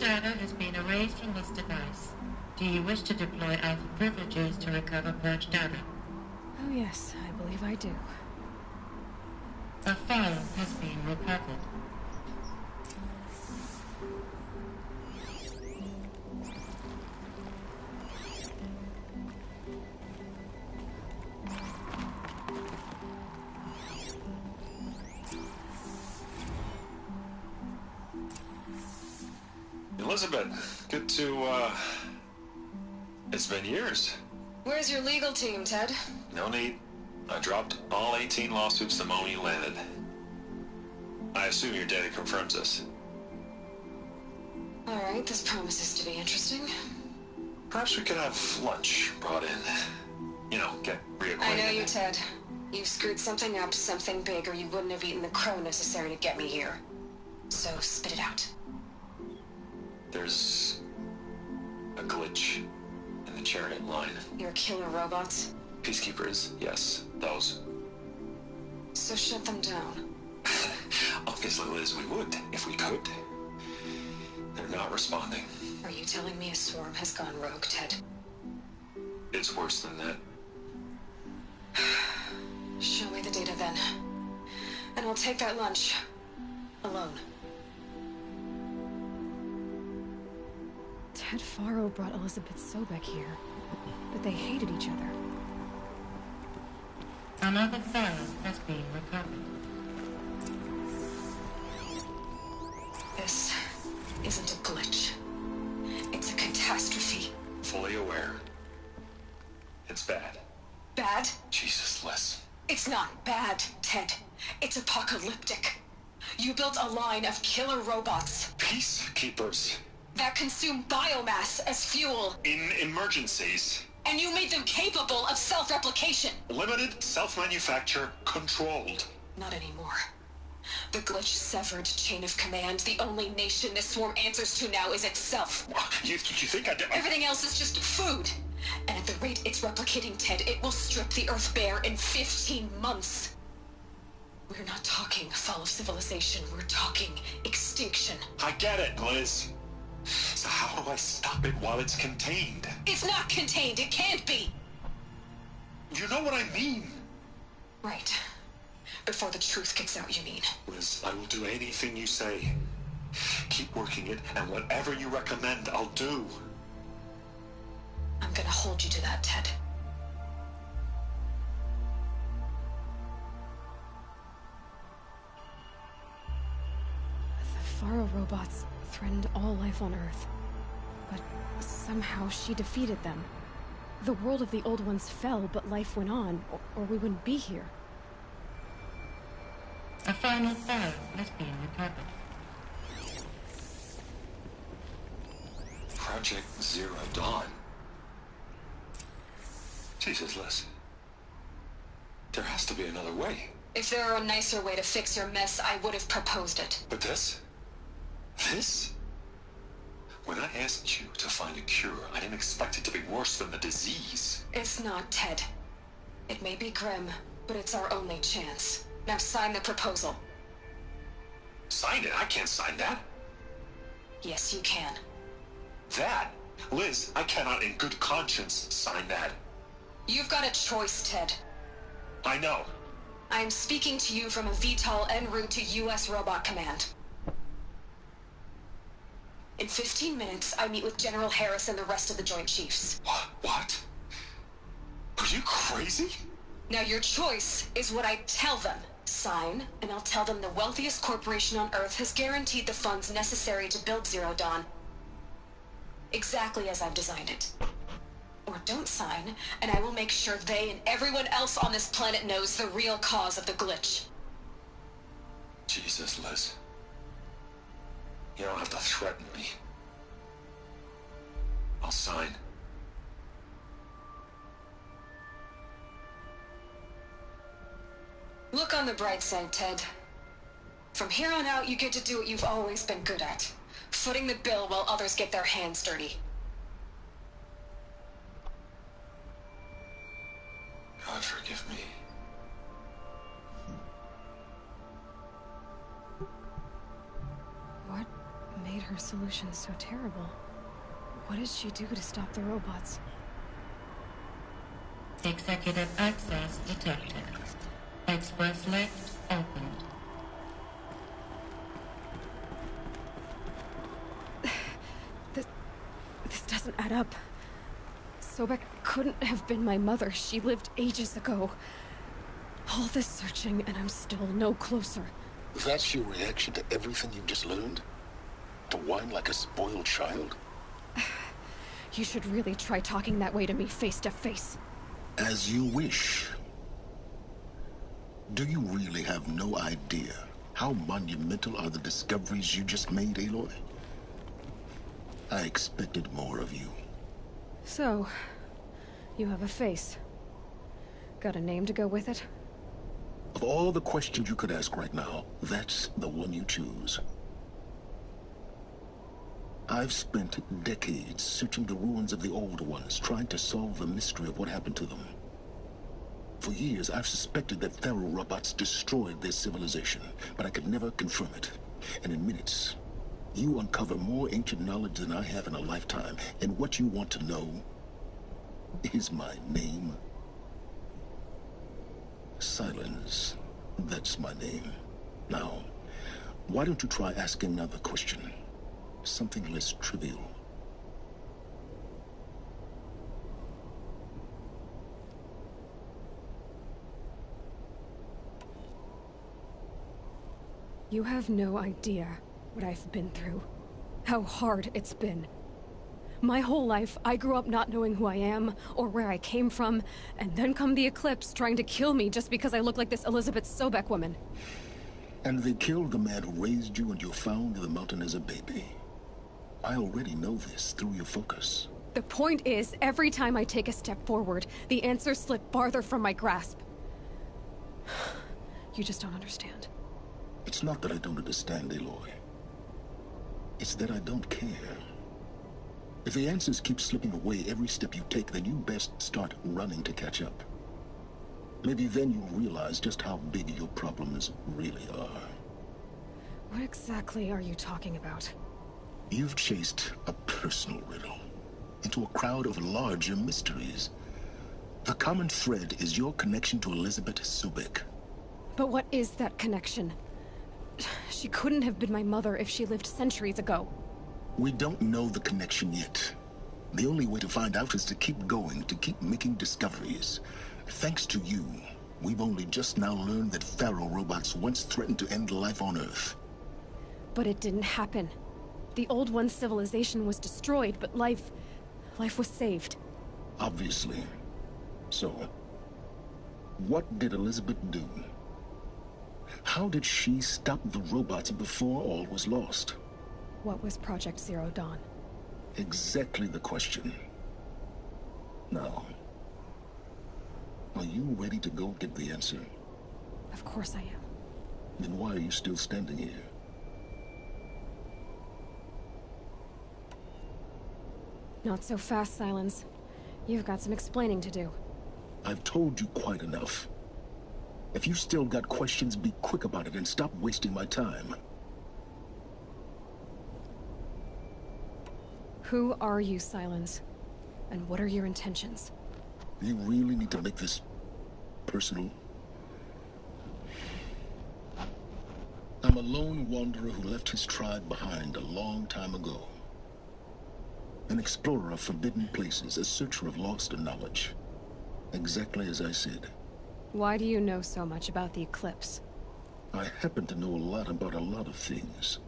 data has been erased from this device. Do you wish to deploy Alpha privileges to recover purged data? Oh yes, I believe I do. A file has been recovered. Elizabeth, good to, it's been years. Where's your legal team, Ted? No need. I dropped all 18 lawsuits the moment you landed. I assume your data confirms this. Alright, this promises to be interesting. Perhaps we could have lunch brought in. You know, get reacquainted. I know you, Ted. You've screwed something up, something big, or you wouldn't have eaten the crow necessary to get me here. So, spit it out. There's a glitch in the chariot line. Your killer robots? Peacekeepers, yes, those. So shut them down. Obviously, Liz, we would, if we could. They're not responding. Are you telling me a swarm has gone rogue, Ted? It's worse than that. Show me the data then. And I'll take that lunch. Alone. Ted Faro brought Elizabeth Sobek here, but they hated each other. Another file has been recovered. This isn't a glitch. It's a catastrophe. Fully aware. It's bad. Bad? Jesus, Liz. It's not bad, Ted. It's apocalyptic. You built a line of killer robots. Peacekeepers. That consume biomass as fuel. In emergencies. And you made them capable of self-replication. Limited, self-manufacture, controlled. Not anymore. The glitch severed chain of command. The only nation this swarm answers to now is itself. You think I did? Everything else is just food. And at the rate it's replicating, Ted, it will strip the Earth bare in 15 months. We're not talking fall of civilization. We're talking extinction. I get it, Liz. So how do I stop it while it's contained? It's not contained. It can't be. You know what I mean. Right. Before the truth gets out, you mean. Liz, I will do anything you say. Keep working it, and whatever you recommend, I'll do. I'm gonna hold you to that, Ted. The Faro robots threatened all life on Earth, but somehow she defeated them. The world of the Old Ones fell, but life went on, or we wouldn't be here. A final file has been recovered. Project Zero Dawn. Jesus, Liz. There has to be another way. If there were a nicer way to fix your mess, I would have proposed it. But this? This? When I asked you to find a cure, I didn't expect it to be worse than the disease. It's not, Ted. It may be grim, but it's our only chance. Now sign the proposal. Sign it? I can't sign that. Yes, you can. That? Liz, I cannot in good conscience sign that. You've got a choice, Ted. I know. I'm speaking to you from a VTOL en route to U.S. Robot Command. In 15 minutes, I meet with General Harris and the rest of the Joint Chiefs. What? Are you crazy? Now your choice is what I tell them. Sign, and I'll tell them the wealthiest corporation on Earth has guaranteed the funds necessary to build Zero Dawn. Exactly as I've designed it. Or don't sign, and I will make sure they and everyone else on this planet knows the real cause of the glitch. Jesus, Liz. You don't have to threaten me. I'll sign. Look on the bright side, Ted. From here on out, you get to do what you've always been good at. Footing the bill while others get their hands dirty. God forgive me. What made her solution so terrible? What did she do to stop the robots? Executive access detected. Express lift opened. This doesn't add up. Sobek couldn't have been my mother. She lived ages ago. All this searching, and I'm still no closer. That's your reaction to everything you've just learned? To whine like a spoiled child? You should really try talking that way to me face to face. As you wish. Do you really have no idea how monumental are the discoveries you just made, Aloy? I expected more of you. So, you have a face. Got a name to go with it? Of all the questions you could ask right now, that's the one you choose. I've spent decades searching the ruins of the old ones, trying to solve the mystery of what happened to them. For years, I've suspected that Faro robots destroyed their civilization, but I could never confirm it. And in minutes, you uncover more ancient knowledge than I have in a lifetime, and what you want to know is my name. Silence. That's my name. Now, why don't you try asking another question? Something less trivial. You have no idea what I've been through. How hard it's been. My whole life, I grew up not knowing who I am, or where I came from, and then come the Eclipse trying to kill me just because I look like this Elizabeth Sobek woman. And they killed the man who raised you and you found in the mountain as a baby. I already know this through your focus. The point is, every time I take a step forward, the answers slip farther from my grasp. You just don't understand. It's not that I don't understand, Aloy. It's that I don't care. If the answers keep slipping away every step you take, then you best start running to catch up. Maybe then you'll realize just how big your problems really are. What exactly are you talking about? You've chased a personal riddle into a crowd of larger mysteries. The common thread is your connection to Elizabeth Sobek. But what is that connection? She couldn't have been my mother if she lived centuries ago. We don't know the connection yet. The only way to find out is to keep going, to keep making discoveries. Thanks to you, we've only just now learned that Faro robots once threatened to end life on Earth. But it didn't happen. The Old One's civilization was destroyed, but life was saved. Obviously. So, what did Elizabeth do? How did she stop the robots before all was lost? What was Project Zero Dawn? Exactly the question. Now, are you ready to go get the answer? Of course I am. Then why are you still standing here? Not so fast, Silence. You've got some explaining to do. I've told you quite enough. If you've still got questions, be quick about it and stop wasting my time. Who are you, Silence? And what are your intentions? You really need to make this personal? I'm a lone wanderer who left his tribe behind a long time ago. An explorer of forbidden places, a searcher of lost knowledge. Exactly as I said. Why do you know so much about the Eclipse? I happen to know a lot about a lot of things.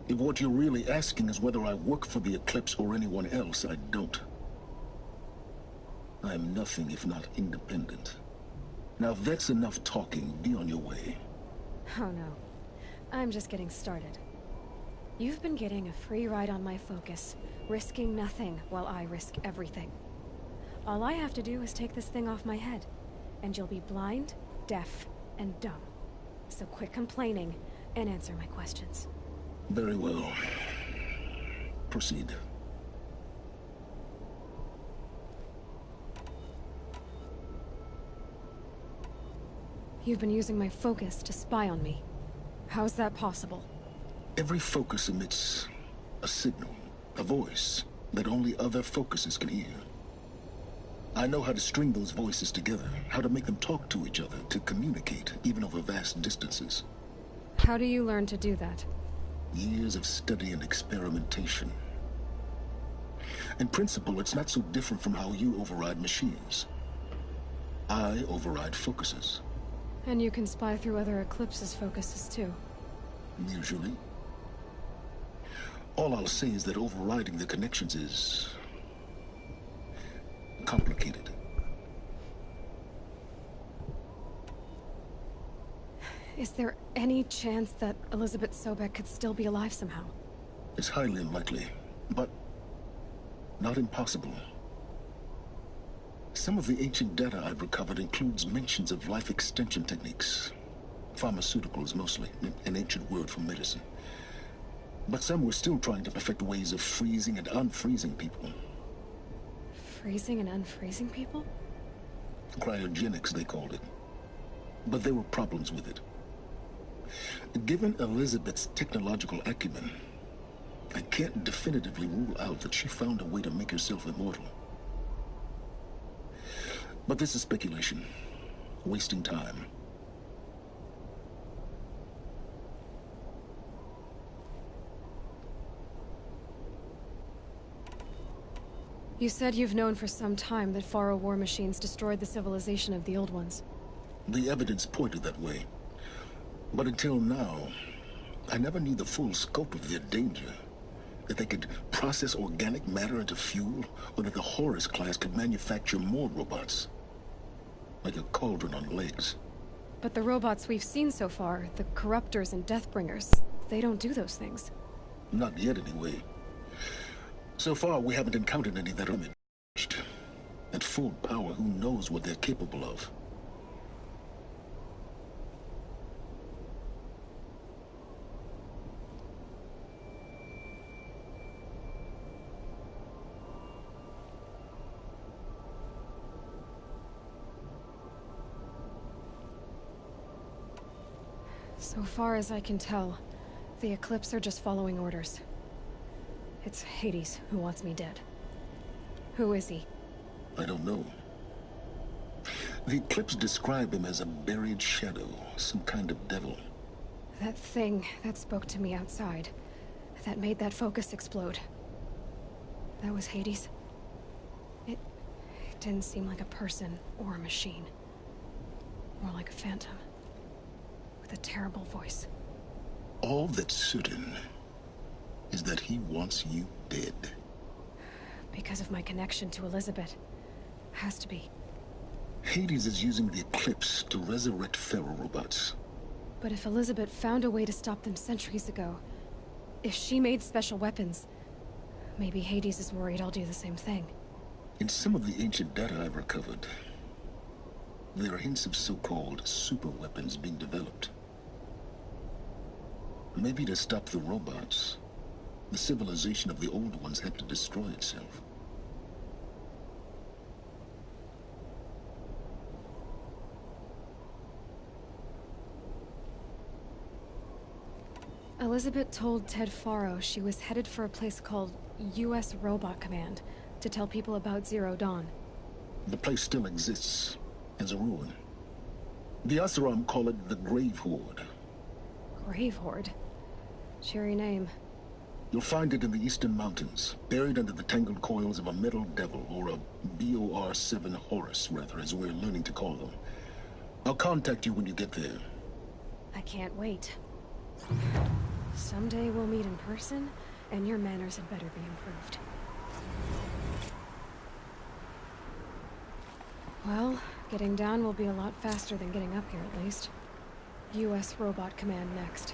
If what you're really asking is whether I work for the Eclipse or anyone else, I don't. I am nothing if not independent. Now if that's enough talking, be on your way. Oh no. I'm just getting started. You've been getting a free ride on my focus, risking nothing while I risk everything. All I have to do is take this thing off my head, and you'll be blind, deaf, and dumb. So quit complaining and answer my questions. Very well. Proceed. You've been using my focus to spy on me. How's that possible? Every focus emits a signal, a voice that only other focuses can hear. I know how to string those voices together, how to make them talk to each other, to communicate, even over vast distances. How do you learn to do that? Years of study and experimentation. In principle, it's not so different from how you override machines. I override focuses. And you can spy through other Eclipse's focuses too. Usually. All I'll say is that overriding the connections is complicated. Is there any chance that Elizabeth Sobek could still be alive somehow? It's highly unlikely, but not impossible. Some of the ancient data I've recovered includes mentions of life extension techniques. Pharmaceuticals, mostly, an ancient word for medicine. But some were still trying to perfect ways of freezing and unfreezing people. Freezing and unfreezing people? Cryogenics, they called it. But there were problems with it. Given Elizabeth's technological acumen, I can't definitively rule out that she found a way to make herself immortal. But this is speculation, wasting time. You said you've known for some time that Faro war machines destroyed the civilization of the Old Ones. The evidence pointed that way. But until now, I never knew the full scope of their danger. That they could process organic matter into fuel, or that the Horus class could manufacture more robots. Like a cauldron on legs. But the robots we've seen so far, the Corruptors and Deathbringers, they don't do those things. Not yet, anyway. So far, we haven't encountered any that are imaged. At full power, who knows what they're capable of? So far as I can tell, the Eclipse are just following orders. It's Hades who wants me dead. Who is he? I don't know. The Eclipse describe him as a buried shadow, some kind of devil. That thing that spoke to me outside, that made that focus explode. That was Hades? It didn't seem like a person or a machine. More like a phantom. With a terrible voice. All that's certain is that he wants you dead. Because of my connection to Elizabeth. Has to be. Hades is using the Eclipse to resurrect Faro robots. But if Elizabeth found a way to stop them centuries ago, if she made special weapons, maybe Hades is worried I'll do the same thing. In some of the ancient data I've recovered, there are hints of so-called super weapons being developed. Maybe to stop the robots, the civilization of the Old Ones had to destroy itself. Elizabeth told Ted Faro she was headed for a place called U.S. Robot Command to tell people about Zero Dawn. The place still exists, as a ruin. The Oseram call it the Grave Horde. Grave Horde? Cheery name. You'll find it in the Eastern Mountains, buried under the tangled coils of a Metal Devil, or a BOR-7 Horus, rather, as we're learning to call them. I'll contact you when you get there. I can't wait. Someday we'll meet in person, and your manners had better be improved. Well, getting down will be a lot faster than getting up here, at least. U.S. Robot Command next.